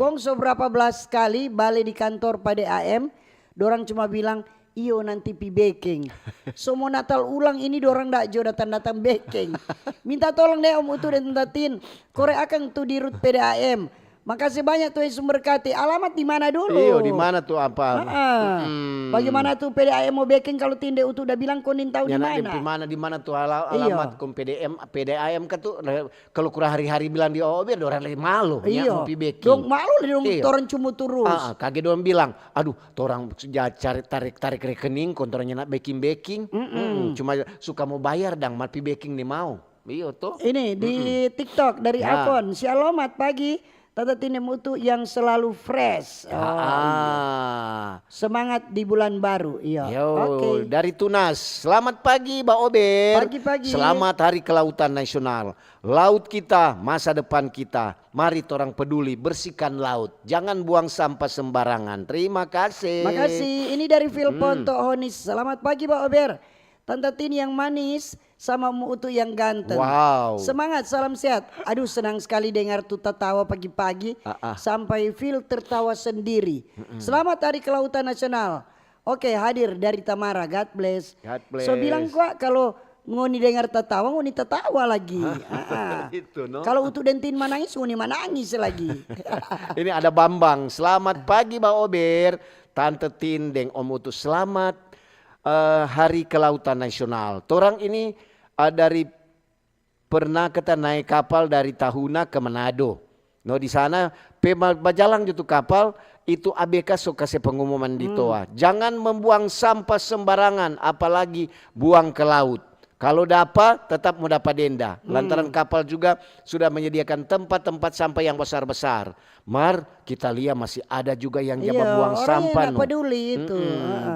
Kong so berapa belas kali balik di kantor PDAM, dorang cuma bilang, iyo nanti pi baking. So mau Natal ulang ini dorang ndak jo datang baking. Minta tolong deh Om Utu dan Tante Tin, korek Akang tuh di rut PDAM. Makasih banyak tuh Yesus berkati. Alamat di mana dulu? Iyo di mana tuh apa? Bagaimana tuh PDAM mau backing kalau Tinde Utu udah bilang kau tahu di mana? Di mana tuh alamat kom PDAM kan tuh kalau kurang hari-hari bilang di biar orang lain malu ya mau pi backing. Dong malu dong torang cuma terus. Kaget dong bilang, aduh torang cari tarik rekening kontornya nak backing. Cuma suka mau bayar dang mal pi backing nih mau. Iyo tuh. Ini di TikTok dari akun Selamat pagi. Tante Tinem Utu yang selalu fresh. Semangat di bulan baru. Dari Tunas. Selamat pagi Mbak Ober. Pagi-pagi. Selamat Hari Kelautan Nasional. Laut kita, masa depan kita. Mari torang peduli, bersihkan laut. Jangan buang sampah sembarangan. Terima kasih. Makasih. Ini dari Phil Ponto Honis. Selamat pagi Mbak Ober. Tante Tin yang manis sama Mu Utu yang ganteng. Semangat, salam sehat. Aduh senang sekali dengar tuh tertawa pagi-pagi. Sampai Phil tertawa sendiri. Selamat Hari Kelautan Nasional. Oke, hadir dari Tamara. God bless. So bilang gua kalau ngoni dengar tertawa, ngoni tertawa lagi. Kalau Utu dan Tin menangis, ngoni menangis lagi. Ini ada Bambang. Selamat pagi Mbak Ober. Tante Tin dan Om Utu selamat Hari Kelautan Nasional. Torang ini dari pernah kita naik kapal dari Tahuna ke Manado. No di sana bajalang itu kapal itu ABK so kasih pengumuman di toa. Jangan membuang sampah sembarangan apalagi buang ke laut. Kalau dapat tetap mau dapat denda. Lantaran kapal juga sudah menyediakan tempat-tempat sampah yang besar-besar. Mar, kita lihat masih ada juga yang jabat buang orang sampah. yang peduli itu.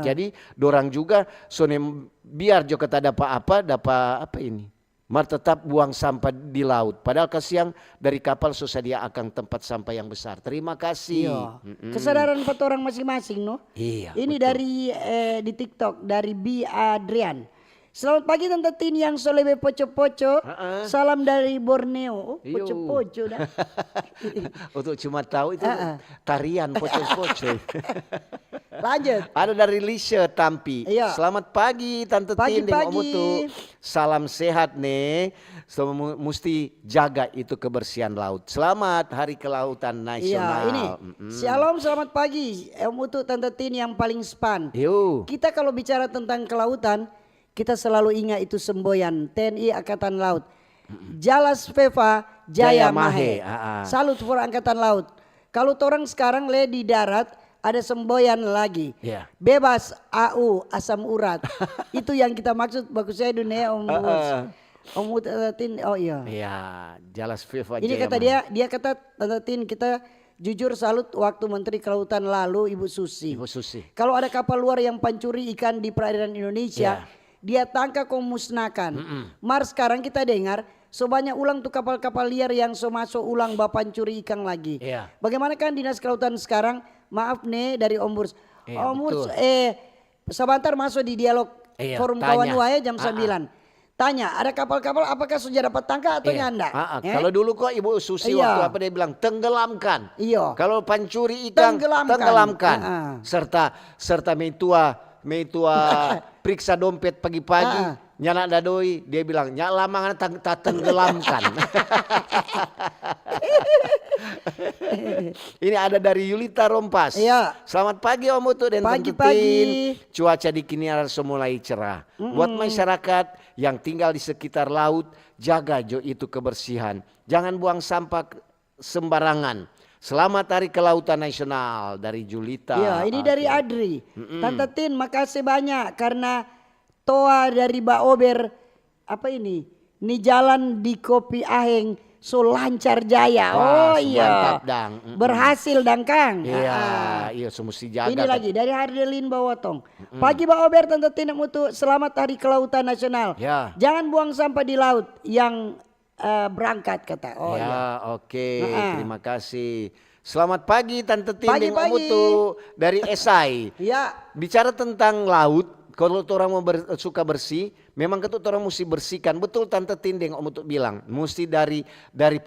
Jadi dorang juga sonem biar jo kata dapat apa ini. Mar tetap buang sampah di laut. Padahal kasihan dari kapal susadia akan tempat sampah yang besar. Terima kasih. Iya. Kesadaran empat orang masing-masing, no? Iya. Ini betul. dari di TikTok dari B Adrian. Selamat pagi Tante Tin yang solebe poco-poco. Salam dari Borneo. Oh, Iyo. poco-poco dah. Untuk cuma tahu itu tarian poco-poco. Lanjut. Ada dari Lisha Tampi. Iya. Selamat pagi Tante Tin dan Om Pagi-pagi. Utu. Salam sehat nih. So, mesti jaga itu kebersihan laut. Selamat Hari Kelautan Iya, Nasional. ini. Shalom, selamat pagi. Om Utu Tante Tin yang paling span. Yuk. Kita kalau bicara tentang kelautan, kita selalu ingat itu semboyan TNI Angkatan Laut. Jalas Veva Jaya Jaya Mahe. Mahe. Salut for Angkatan Laut. Kalau orang sekarang di darat ada semboyan lagi. Iya. Bebas AU asam urat. Itu yang kita maksud bagus saya dunia Om Om Tin. Oh iya. Iya, Jalas Viva Ini Jaya kata Mahe. dia kata Tante Tin kita jujur salut waktu Menteri Kelautan lalu Ibu Susi. Ibu Susi. Kalau ada kapal luar yang pancuri ikan di perairan Indonesia, dia tangkap kau musnahkan. Mar sekarang kita dengar sebanyak ulang tuh kapal-kapal liar yang masuk ulang pancuri ikan lagi. Iya. Bagaimana kan Dinas Kelautan sekarang? Maaf nih dari Om Burs. Iya, Om Burs betul. sebentar masuk di dialog Iya, forum tanya. kawan waya jam 9. Tanya, ada kapal-kapal apakah sudah dapat tangkap atau Iya. nyanda? Kalau dulu kok Ibu Susi Iya. waktu apa dia bilang tenggelamkan. Iya. Kalau pancuri ikan tenggelamkan. Serta metua periksa dompet pagi-pagi. Nyana dadoi dia bilang nyak lama tak tenggelamkan. Ini ada dari Yulita Rompas. Iya. Selamat pagi Om Utu dan Tante Pagi-pagi. Tin. Cuaca di Kiniar mulai cerah. Buat masyarakat yang tinggal di sekitar laut, jaga jo itu kebersihan. Jangan buang sampah sembarangan. Selamat Hari Kelautan Nasional dari Julita. Iya, ini dari Adri. Tante Tin, makasih banyak karena toa dari Mbak Ober apa ini? Ini jalan di Kopi Aheng so lancar jaya. Wah, oh iya. mantap, Dang. Berhasil Dang Kang. Iya, semesti jaga. Ini lagi dari Hardelin Bawotong. Pagi Mbak Ober Tante Tin Mutu, selamat Hari Kelautan Nasional. Ya. Jangan buang sampah di laut yang berangkat kata. Oh ya, iya. oke. Terima kasih. Selamat pagi Tante Tin dan Om Pagi-pagi. Utu dari Esai. Ya. Bicara tentang laut, kalau orang mau suka bersih, memang ketut orang mesti bersihkan. Betul Tante Tindeng Om Utuk bilang, mesti dari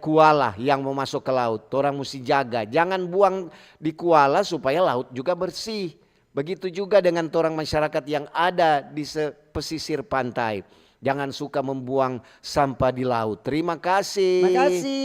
kuala yang mau masuk ke laut. Orang mesti jaga, jangan buang di kuala supaya laut juga bersih. Begitu juga dengan orang masyarakat yang ada di pesisir pantai. Jangan suka membuang sampah di laut. Terima kasih. Terima kasih.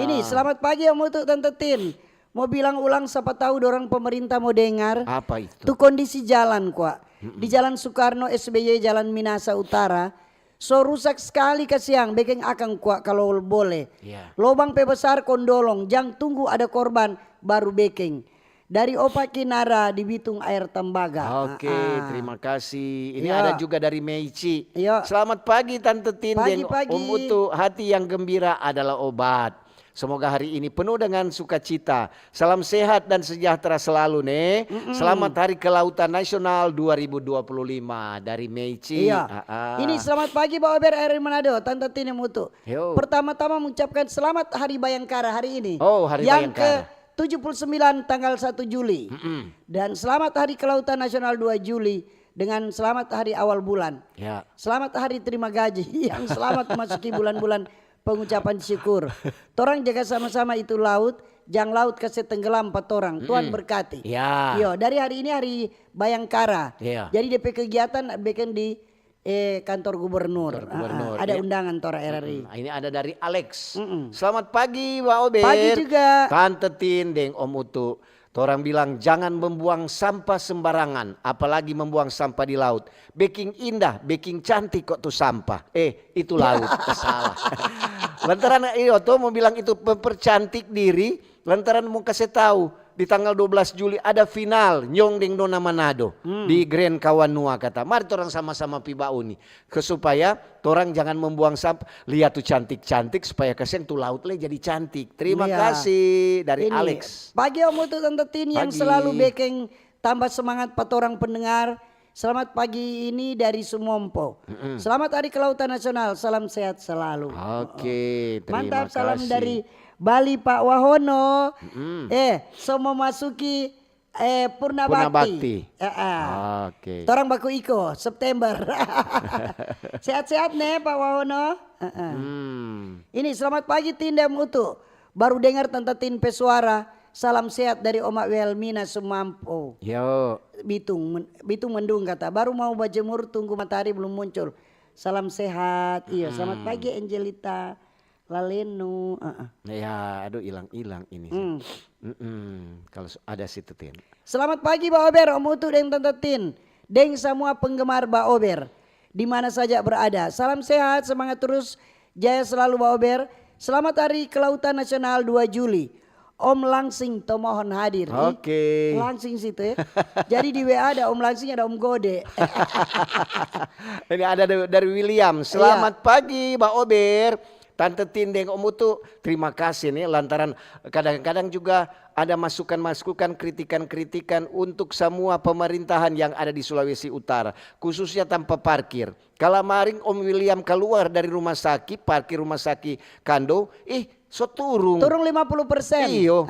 Ini selamat pagi Om Utuk Tante Tin. Mau bilang ulang siapa tahu dorang pemerintah mau dengar. Apa itu? Tuh kondisi jalan kuat. Di Jalan Soekarno SBY Jalan Minasa Utara. So rusak sekali kasiang. Bekeng akan kuat kalau boleh. Yeah. Lobang besar kondolong. Jangan tunggu ada korban baru bekeng. Dari Opa Kinara di Bitung Air Tembaga. Oke, terima kasih. Ini Iya. ada juga dari Meici. Iya. Selamat pagi Tante Tin dan Pagi-pagi. Om Utu. Hati yang gembira adalah obat. Semoga hari ini penuh dengan sukacita. Salam sehat dan sejahtera selalu nih. Selamat Hari Kelautan Nasional 2025 dari Meici. Iya. Ini selamat pagi Pak Ober RRI Manado, Tante Tin Mutu. Yo. Pertama-tama mengucapkan selamat Hari Bayangkara hari ini. Oh, Hari yang Bayangkara. ke-79 tanggal 1 Juli. Dan selamat Hari Kelautan Nasional 2 Juli dengan selamat hari awal bulan. Ya. Selamat hari terima gaji yang selamat memasuki bulan-bulan pengucapan syukur. Torang jaga sama-sama itu laut, jangan laut kasih tenggelam 4 orang. Tuhan berkati. Ya. Yo, dari hari ini hari Bayangkara. Iya. Jadi DP kegiatan bikin di kantor gubernur. Gubernur. Ada Ya. undangan Tora RRI. Ini ada dari Alex. Selamat pagi Pak Ober. Pagi juga. Tante Tin deng Om Utu. Orang bilang jangan membuang sampah sembarangan, apalagi membuang sampah di laut. Baking indah, baking cantik kok tuh sampah. Itu laut, salah. Lantaran tuh mau bilang itu mempercantik diri, lantaran mau kasih tahu di tanggal 12 Juli ada final Nyong Ding Nona Manado di Grand Kawanua kata. Mari orang sama-sama pibau nih. Supaya orang jangan membuang sampah. Lihat tuh cantik-cantik supaya kesian tuh laut le jadi cantik. Terima Iya. kasih dari Ini, Alex. Pagi Om Utu Tante Tin yang Pagi. selalu baking tambah semangat orang pendengar. Selamat pagi ini dari Sumompo. Selamat Hari Kelautan Nasional. Salam sehat selalu. Oke, terima Mantap, salam kasih. dari Bali Pak Wahono. So memasuki Purna Purna Bakti. Bakti. Oke. Torang baku iko September. Sehat-sehat nih Pak Wahono. Ini selamat pagi Tindem Utu. Baru dengar Tante Tin pesuara. Salam sehat dari Oma Welmina Sumampo. Yo. Bitung mendung kata. Baru mau berjemur tunggu matahari belum muncul. Salam sehat. Iya, selamat pagi Angelita. Lalenu. Ya, aduh hilang-hilang ini. Kalau ada situ Tin. Selamat pagi Mbak Ober, Om Utu dan Tante Tin. Deng semua penggemar Mbak Ober. Di mana saja berada. Salam sehat, semangat terus. Jaya selalu Mbak Ober. Selamat Hari Kelautan Nasional 2 Juli. Om Langsing mohon hadir. Oke. Langsing situ ya. Jadi di WA ada Om Langsing ada Om Gode. Ini ada dari William. Selamat pagi Mbak Ober. Tante Tindeng Om Utu, terima kasih nih lantaran kadang-kadang juga ada masukan-masukan, kritikan-kritikan untuk semua pemerintahan yang ada di Sulawesi Utara, khususnya tanpa parkir. Kalau maring Om William keluar dari rumah sakit, parkir rumah sakit Kando, so turun. Turun 50%. Iyo.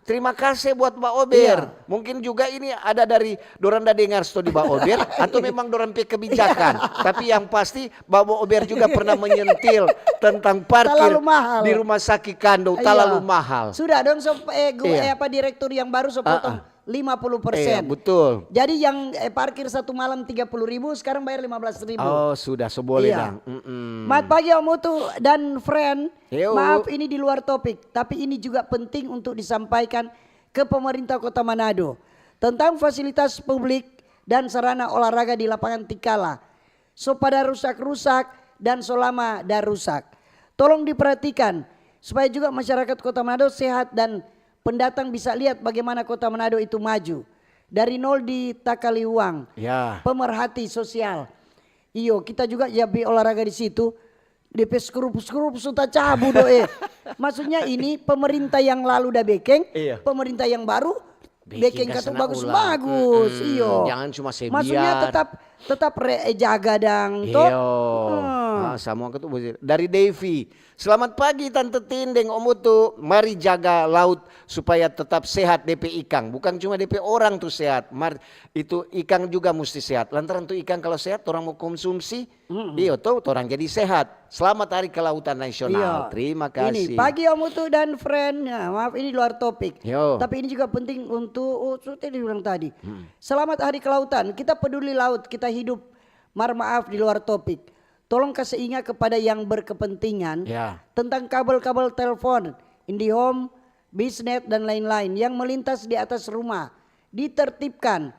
Terima kasih buat Mbak Ober. Iya. Mungkin juga ini ada dari Doranda dengar studi Mbak Ober atau memang Doran kebijakan. Tapi yang pasti Mbak Ober juga pernah menyentil tentang parkir Terlalu mahal. di rumah sakit Kando terlalu mahal. Sudah dong Iya. direktur yang baru potong 50%. Iya, betul. Jadi yang parkir satu malam 30.000 sekarang bayar 15.000. Oh, sudah seboleh Iya. dang. Selamat pagi Om Utu dan friend. Yo. Maaf ini di luar topik, tapi ini juga penting untuk disampaikan ke pemerintah Kota Manado tentang fasilitas publik dan sarana olahraga di lapangan Tikala. So pada rusak-rusak dan selama dah rusak. Tolong diperhatikan supaya juga masyarakat Kota Manado sehat dan pendatang bisa lihat bagaimana Kota Manado itu maju. Dari nol di Takaliuang. Ya. Pemerhati sosial. Iyo, kita juga ya olahraga di situ. DP skrup sudah cabu doe. Maksudnya ini pemerintah yang lalu udah bekeng, Iya. pemerintah yang baru bekeng kata kesana bagus-bagus. ulang. Iyo. Jangan cuma sebiar. Maksudnya tetap jaga dang toh. Iyo. Semua ketemu dari Devi. Selamat pagi Tante Tindeng Om Utu. Mari jaga laut supaya tetap sehat DP ikan. Bukan cuma DP orang tuh sehat. Itu ikan juga mesti sehat. Lantaran tuh ikan kalau sehat orang mau konsumsi. Iya tuh orang jadi sehat. Selamat Hari Kelautan Nasional. Iya. Terima kasih. Ini pagi Om Utu dan friend. Nah, maaf ini luar topik. Yo. Tapi ini juga penting untuk sudah dibilang tadi. Selamat Hari Kelautan. Kita peduli laut, kita hidup. Maaf di luar topik. Tolong kasih ingat kepada yang berkepentingan Ya. tentang kabel-kabel telepon, IndiHome, Bisnet dan lain-lain yang melintas di atas rumah. Ditertibkan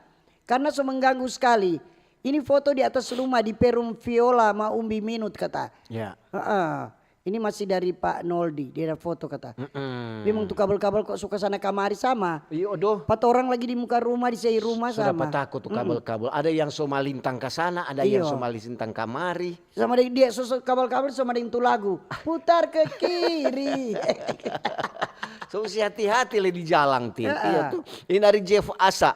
karena mengganggu sekali. Ini foto di atas rumah di Perum Viola Maumbi Minut kata. Ya. Ini masih dari Pak Noldi, dia ada foto kata. Memang tuh kabel-kabel kok suka sana kamari sama. Iya doh. 4 orang lagi di muka rumah, di sei rumah Sudah sama. takut tuh kabel-kabel. Ada yang somalintang ke sana, ada yang somalintang kamari. Sama dia susu kabel-kabel sama dengan tuh lagu. Putar ke kiri. So hati-hati le di jalan Tin. Iya tuh. Ini dari Jeff Asa.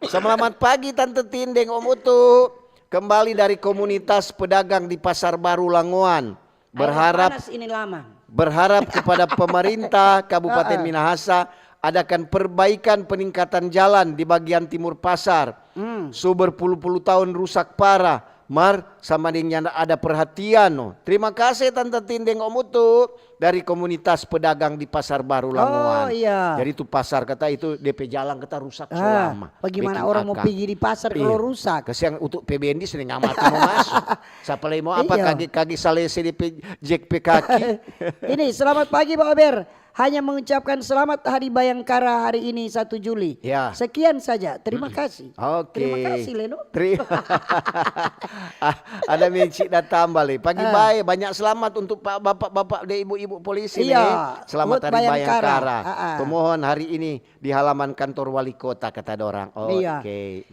Selamat pagi Tante Tindeng Om Utu. Kembali dari komunitas pedagang di Pasar Baru Langoan. Panas ini lama. Berharap kepada pemerintah Kabupaten Minahasa adakan perbaikan peningkatan jalan di bagian timur pasar. So berpuluh-puluh tahun rusak parah. Sama dengan ada perhatian. No. Terima kasih Tante Tindeng Om Utu dari komunitas pedagang di Pasar Baru Langoan. Oh iya. Jadi itu pasar kata itu DP jalan kata rusak selama. Bagaimana Bikin orang mau akak. pergi di pasar kalau rusak? Kesian untuk PBND sering ngamati mau masuk. Siapa lagi mau apa Iya. kaki salese DP JP kaki. Ini selamat pagi Pak Ober. hanya mengucapkan selamat Hari Bayangkara hari ini 1 Juli. Ya. Sekian saja. Terima kasih. Oke. Terima kasih Leno. Ada Mici datang balik. Pagi baik, banyak selamat untuk Pak bapak-bapak dan ibu-ibu polisi Iya, nih. Selamat Hut Hari Bayangkara. Bayangkara. Ah. Pemohon hari ini di halaman kantor wali kota kata orang. Oke. Iya.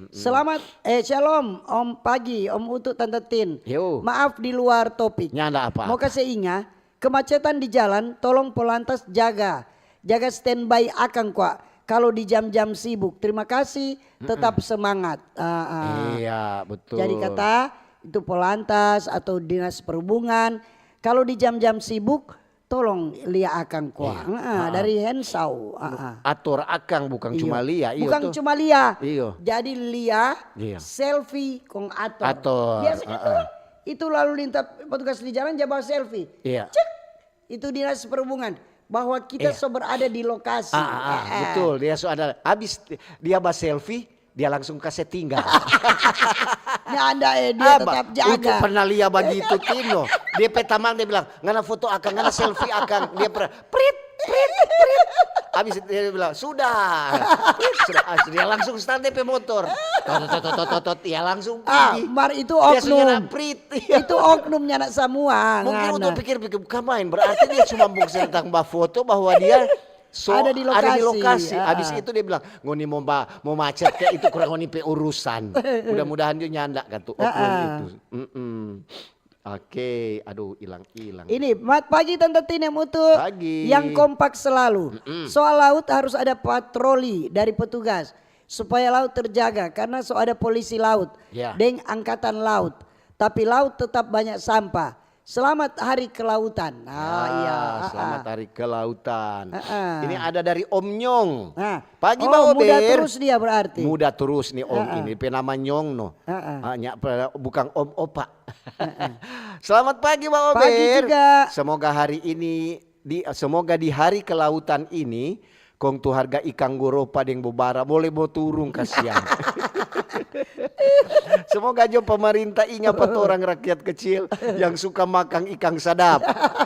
Selamat Shalom Om Pagi, Om Utut, Tante Tin. Yo. Maaf di luar topik. Nyanda apa? Mau kasih ingat, kemacetan di jalan tolong Polantas jaga standby akang kuat. Kalau di jam-jam sibuk. Terima kasih, tetap semangat. Iya, betul. Jadi kata itu Polantas atau Dinas Perhubungan, kalau di jam-jam sibuk tolong lia akang kuat. Dari Hensau. Atur akang bukan cuma lia. Iyo Bukan tuh. cuma lia. Iyo. Jadi lia, Iya. selfie kong ator. Ator, Biasanya tuh itu lalu lintas petugas di jalan dia bawa selfie. Iya. Cek. Itu Dinas Perhubungan bahwa kita so berada di lokasi. Betul, dia ada habis dia bahas selfie, dia langsung kasih tinggal. Nah, Anda dia tetap jaga. Untuk pernah lihat begitu Tino. Dia petamang dia bilang, ngana foto akang, ngana selfie akang. Dia pernah prit. Habis dia bilang, sudah. Dia langsung stand pe motor. Tot, dia langsung pergi. Mar itu Biasanya oknum. nak prit. Itu oknumnya nak semua. Mungkin ngana. untuk pikir-pikir bukan main. Berarti dia cuma mau tentang foto bahwa dia Ada di lokasi. Habis itu dia bilang, ngoni mau macet kayak itu kurang ngoni pe urusan. Mudah-mudahan dia nyanda kan tuh oknum itu. Oke, aduh hilang. Ini pagi Tante Tin yang utuh. Pagi. Yang kompak selalu. Soal laut harus ada patroli dari petugas supaya laut terjaga karena ada polisi laut Ya. dan angkatan laut. Tapi laut tetap banyak sampah. Selamat Hari Kelautan. Selamat Hari Kelautan. Ini ada dari Om Nyong. Pagi oh, Mbak muda Ober. terus dia berarti. Muda terus nih Om ini. Penama Nyong no. Bukan Om Opa. Selamat pagi Mbak Ober. Pagi juga. Semoga hari ini semoga di Hari Kelautan ini kong tu harga ikan goropa deng bobara boleh mau turun kasihan. Semoga aja pemerintah ingat orang rakyat kecil yang suka makan ikan sadap.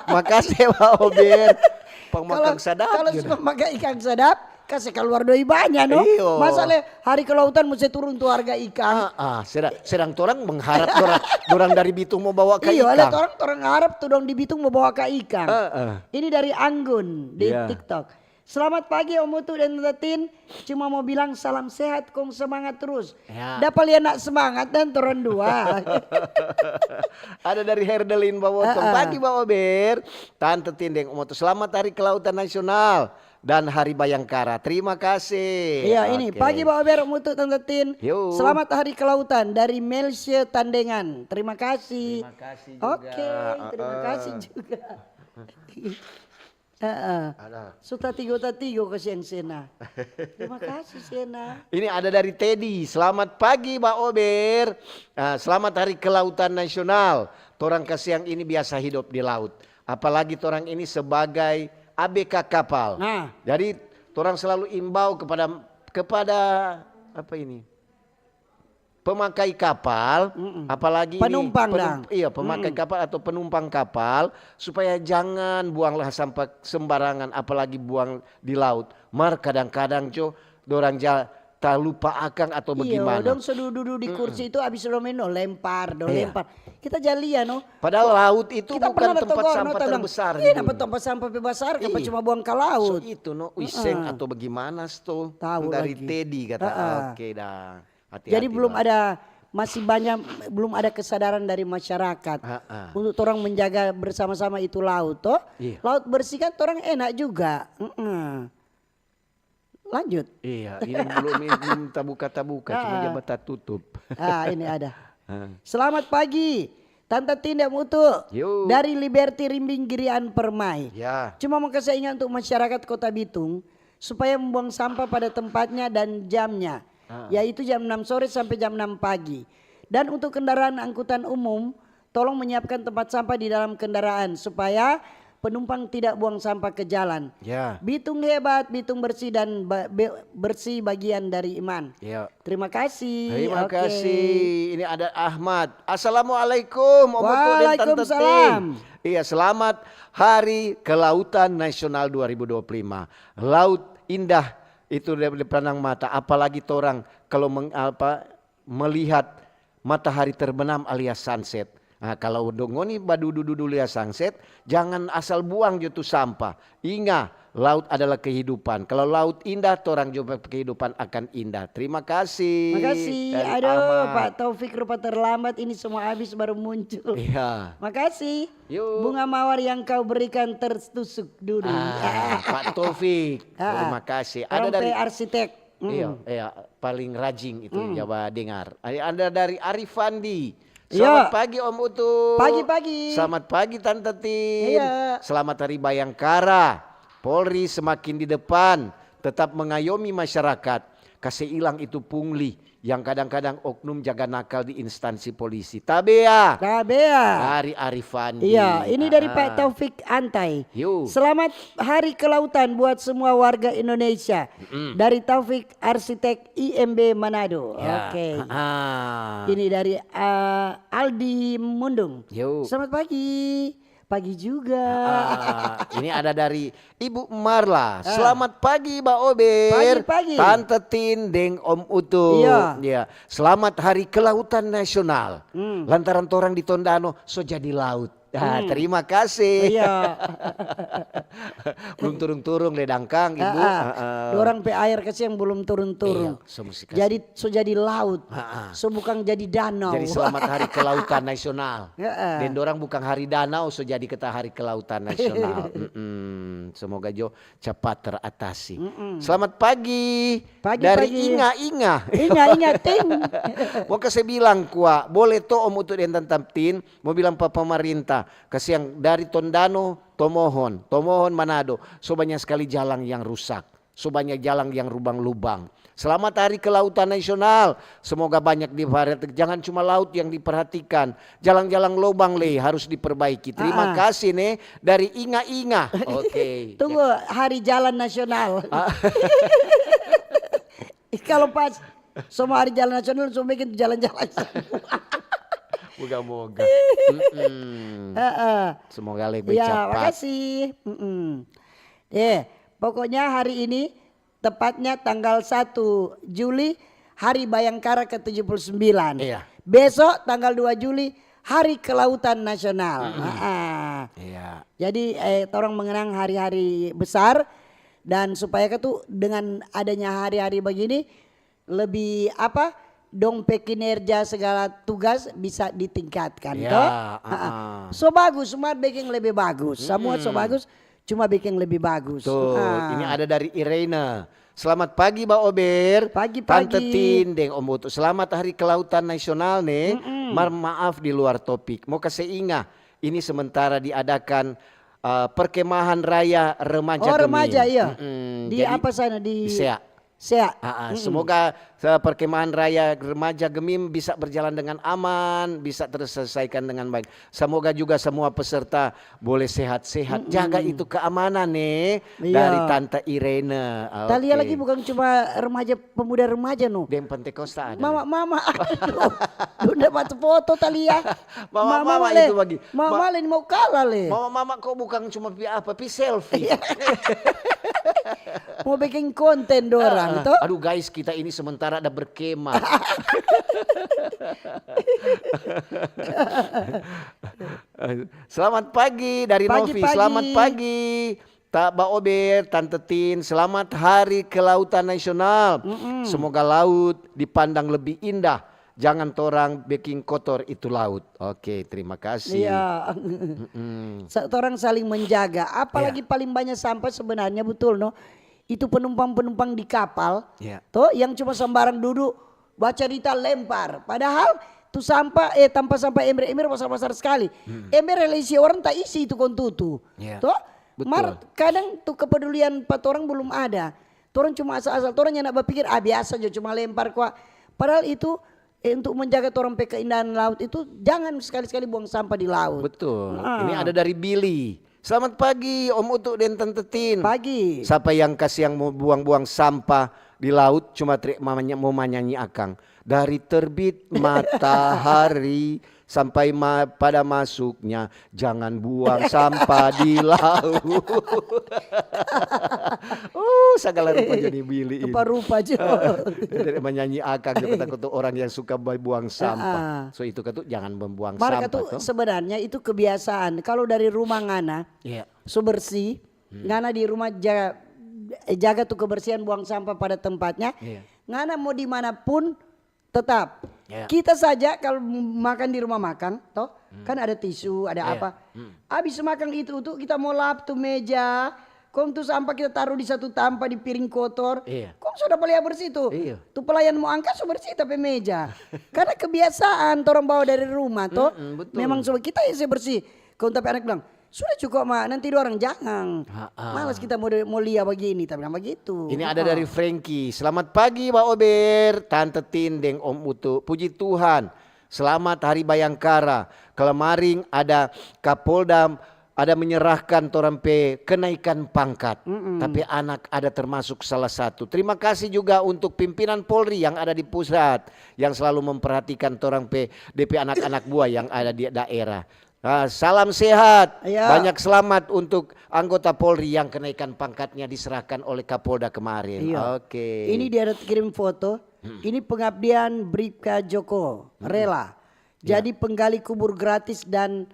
Makasih Pak Ober. Pemakan sadap. Kalau gitu. suka makan ikan sadap, kasih keluar doi banyak no. Iyo. Masalah Hari Kelautan mesti turun tuh harga ikan. Sedang orang mengharap orang dari Bitung mau bawa ke Iya, ikan. lihat orang Arab tuh dong di Bitung mau bawa ke ikan. Ini dari Anggun di Iya. TikTok. Selamat pagi Om Utu dan Tante Tin. Cuma mau bilang salam sehat, kong semangat terus. Ya. Dapat lihat nak semangat dan turun dua. Ada dari Herdelin Bawotong. Pagi Bawa Ber. Tante Tindeng Omoto. Selamat Hari Kelautan Nasional dan Hari Bayangkara. Terima kasih. Iya ini Oke. pagi Bawa Ber Om Utu Tante Tin. Yo. Selamat Hari Kelautan dari Melshe Tandengan. Terima kasih. Terima kasih juga. Oke, terima kasih juga. Ada. Suta tigo ke Sena. Terima kasih Sena. Ini ada dari Teddy. Selamat pagi Mbak Ober. Selamat Hari Kelautan Nasional. Torang kasiang ini biasa hidup di laut. Apalagi torang ini sebagai ABK kapal. Nah. Jadi torang selalu imbau kepada apa ini? Pemakai kapal, apalagi Penumpang ini pemakai kapal atau penumpang kapal supaya jangan buanglah sampah sembarangan, apalagi buang di laut. Mar kadang-kadang dorang tak lupa akan atau bagaimana. Iya, dong sedudu di kursi itu abis lo lempar. Kita jali ya no. Padahal laut itu Kita bukan pernah tempat togor, sampah terbesar. Iya, dapat tempat sampah terbesar, kenapa Iya. cuma buang ke So laut? itu no, wiseng atau bagaimana tuh Tahu dari lagi. Teddy kata. Oke dah. Hati-hati, Jadi belum Bang. belum ada kesadaran dari masyarakat untuk orang menjaga bersama-sama itu laut toh. Iya. Laut bersih kan orang enak juga. Lanjut. Iya, ini belum tabuka, cuma dia bata tutup. Ini ada. Selamat pagi. Tante Tindak Mutu Yo. dari Liberty Rimbing Girian Permai. Ya. Cuma mau kasih ingat untuk masyarakat Kota Bitung supaya membuang sampah pada tempatnya dan jamnya. Yaitu jam 6 sore sampai jam 6 pagi. Dan untuk kendaraan angkutan umum tolong menyiapkan tempat sampah di dalam kendaraan supaya penumpang tidak buang sampah ke jalan. Ya. Bitung hebat, Bitung bersih dan bersih bagian dari iman. Ya. Terima kasih. Terima Oke. kasih. Ini ada Ahmad. Assalamualaikum Om Utu dan Tante Waalaikumsalam. Tin. Iya, selamat Hari Kelautan Nasional 2025. Laut indah itu dipandang mata, apalagi torang kalau melihat matahari terbenam alias sunset. Nah, kalau dongoni badudu lihat sunset, jangan asal buang gitu sampah. Ingat, laut adalah kehidupan. Kalau laut indah, torang juga kehidupan akan indah. Terima kasih. Makasih. dari Aduh, Ahmad. Pak Taufik rupa terlambat, ini semua habis baru muncul. Iya. Makasih. Yuk. Bunga mawar yang kau berikan tertusuk duri. Pak Taufik, terima kasih. Ada Orang dari arsitek. iya, paling rajin itu Jawa dengar. Ada dari Arifandi. Iya. Selamat pagi Om Utu. Pagi-pagi. Selamat pagi Tante Tin. Iya. Selamat Hari Bayangkara. Polri semakin di depan, tetap mengayomi masyarakat. Kasih hilang itu pungli yang kadang-kadang oknum jaga nakal di instansi polisi. Tabea. Dari Arifandi. Iya, ini dari Pak Taufik Antai. Yuk. Selamat Hari Kelautan buat semua warga Indonesia. Dari Taufik Arsitek IMB Manado. Ya. Oke. Ah. Ini dari Aldi Mundung. Yuk. Selamat pagi. Pagi juga. Ini ada dari Ibu Marla. Selamat pagi Mbak Ober. Pagi-pagi. Tante Tin deng Om Utu. Iya. Ya. Selamat Hari Kelautan Nasional. Lantaran torang di Tondano so jadi laut. Terima kasih. Iya. Belum turun-turun ledangkang Ibu. Dorang pe air kasih yang belum turun-turun. Iya, so mesti kasih. Jadi so jadi laut. So bukan jadi danau. Jadi selamat Hari Kelautan Nasional. Heeh. Dan orang bukan hari danau, so jadi kita Hari Kelautan Nasional. Semoga Jo cepat teratasi. Selamat pagi. Pagi, dari pagi. Inga. Ingat Tin. Mau kasih bilang kuah, boleh to Om Utu dan Tante Tin, mau bilang Pak pemerintah, kasih yang dari Tondano, Tomohon Manado, so banyak sekali jalan yang rusak, so banyak jalan yang lubang-lubang. Selamat Hari Kelautan Nasional. Semoga banyak diperhatikan. Jangan cuma laut yang diperhatikan. Jalan-jalan lubang harus diperbaiki. Terima kasih nih dari Inga. Oke. Tunggu Hari Jalan Nasional. Kalau pas semua Hari Jalan Nasional semua bikin jalan-jalan. Moga-moga. Semoga lebih Ya, cepat. makasih. Pokoknya hari ini tepatnya tanggal 1 Juli Hari Bayangkara ke-79. Iya. Besok tanggal 2 Juli Hari Kelautan Nasional. Iya. Jadi orang mengenang hari-hari besar dan supaya tuh dengan adanya hari-hari begini lebih dompet kinerja segala tugas bisa ditingkatkan. Ya, Toh? So bagus, semua bikin lebih bagus. Semua so bagus, cuma bikin lebih bagus. Tuh, ini ada dari Irena. Selamat pagi Mbak Ober. Pagi-pagi. Tante Tin deng Om Utu. Selamat Hari Kelautan Nasional nih. Maaf di luar topik. Mau kasih ingat, ini sementara diadakan perkemahan raya remaja Gemim. Remaja iya. Di Jadi, apa sana di Sea. Sea. Semoga perkemahan raya remaja Gemim bisa berjalan dengan aman, bisa terselesaikan dengan baik. Semoga juga semua peserta boleh sehat-sehat. Jaga itu keamanan nih dari Tante Irene. Talia lagi bukan cuma remaja, pemuda remaja Dem Pentekosta ada. Mama, aduh, dapat foto Talia. Mama itu bagi. Mama ini mau kalah Mama kok bukan cuma pi selfie. Mau bikin konten dorang toh. Aduh guys, kita ini sementara ada berkemah. Selamat pagi dari Novi. Selamat pagi. Mbak Ober, Tante Tin, selamat Hari Kelautan Nasional. Semoga laut dipandang lebih indah. Jangan torang bikin kotor itu laut. Oke, terima kasih. Iya. Orang saling menjaga. Apalagi paling banyak sampah sebenarnya betul no. Itu penumpang-penumpang di kapal. Toh yang cuma sembarang duduk baca cerita lempar. Padahal tuh sampah tanpa sampah ember besar-besar sekali. Ember relasi orang tak isi itu kontutu. Toh kadang tuh kepedulian pat orang belum ada. Orang cuma asal-asal orang yang nak berpikir biasa aja cuma lempar kok. Padahal itu untuk menjaga orang keindahan laut itu jangan sekali-sekali buang sampah di laut. Betul. Ini ada dari Billy. Selamat pagi Om Utuk dan Tante Tin. Pagi. Siapa yang kasih yang mau buang-buang sampah di laut cuma mau menyanyi akang. Dari terbit matahari sampai pada masuknya jangan buang sampah di laut. Segala rupa jadi Billy ini. Rupa-rupa Jo. Dari menyanyi akang dapat aku orang yang suka buang sampah. So itu katu jangan membuang Marka sampah. tuh sebenarnya itu kebiasaan. Kalau dari rumah ngana, so bersih, ngana di rumah jaga tuh kebersihan, buang sampah pada tempatnya. Ngana mau dimanapun tetap. Kita saja kalau makan di rumah makan, toh kan ada tisu, ada apa. Habis makan itu tuh kita mau lap tuh meja. Kong tuh sampah kita taruh di satu tampa di piring kotor. Kong sudah paling bersih tuh. Tuh pelayan mau angkat so bersih tapi meja. Karena kebiasaan orang bawa dari rumah toh. Memang so kita yang bersih. Kong tapi anak bilang, sudah cukup mak, nanti dua orang jangan. Malas kita mau lihat begini, tapi begitu. Ini ada dari Frankie. Selamat pagi Mbak Ober, Tante Tindeng, Om Utu. Puji Tuhan. Selamat Hari Bayangkara. Kelemaring ada Kapolda ada menyerahkan torampe kenaikan pangkat. Tapi anak ada termasuk salah satu. Terima kasih juga untuk pimpinan Polri yang ada di pusat. Yang selalu memperhatikan torampe DP anak-anak buah yang ada di daerah. Salam sehat, banyak selamat untuk anggota Polri yang kenaikan pangkatnya diserahkan oleh Kapolda kemarin. Oke. Ini dia ada kirim foto. Ini pengabdian Bribka Joko rela. Jadi penggali kubur gratis dan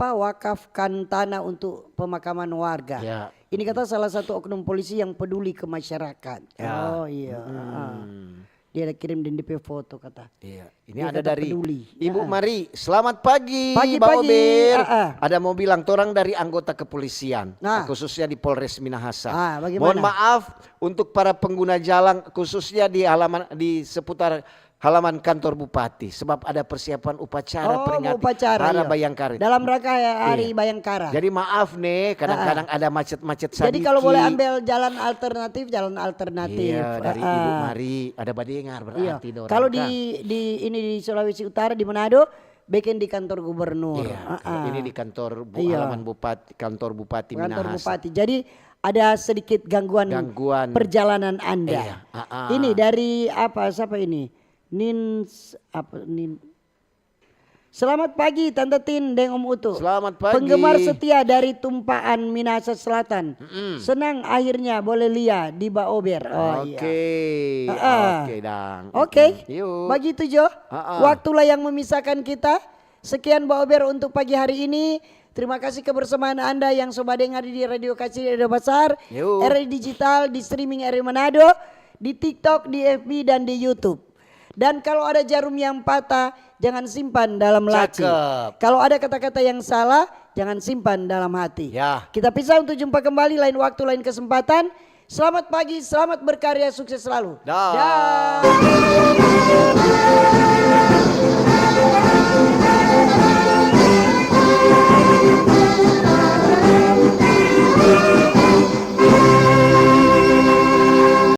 wakafkan tanah untuk pemakaman warga. Ini kata salah satu oknum polisi yang peduli ke masyarakat. Oh iya. Dia ada kirim di DP foto kata. Ini dia ada kata dari peduli. Ibu Mari. Selamat pagi, Pagi. Mbak Ober. Ada mau bilang torang dari anggota kepolisian, khususnya di Polres Minahasa. Mohon maaf untuk para pengguna jalan, khususnya di seputar halaman kantor bupati, sebab ada persiapan upacara peringatan Hari Bayangkara. Dalam rangka Hari Bayangkara. Jadi maaf nih, kadang-kadang ada macet-macet sedikit. Jadi kalau boleh ambil jalan alternatif. Iya, dari Ibu Mari ada badengar berarti. Kalau di Sulawesi Utara di Manado, bikin di kantor gubernur. Ini di kantor halaman bupati, kantor bupati Minahasa. Jadi ada sedikit gangguan perjalanan Anda. Ini dari siapa ini? Selamat pagi Tante Tin dan Om Utu. Selamat pagi. Penggemar setia dari Tumpaan Minahasa Selatan. Senang akhirnya boleh lihat di Baober. Oke, Dang. Oke. Begitu Jo. Waktulah yang memisahkan kita. Sekian Baober untuk pagi hari ini. Terima kasih kebersamaan Anda yang sobat dengar di Radio Kecil Radio Besar, RRI Digital, di streaming RRI Manado, di TikTok, di FB dan di YouTube. Dan kalau ada jarum yang patah, jangan simpan dalam laci. Kalau ada kata-kata yang salah, jangan simpan dalam hati. Kita pisah untuk jumpa kembali lain waktu, lain kesempatan. Selamat pagi, selamat berkarya, sukses selalu. Dah.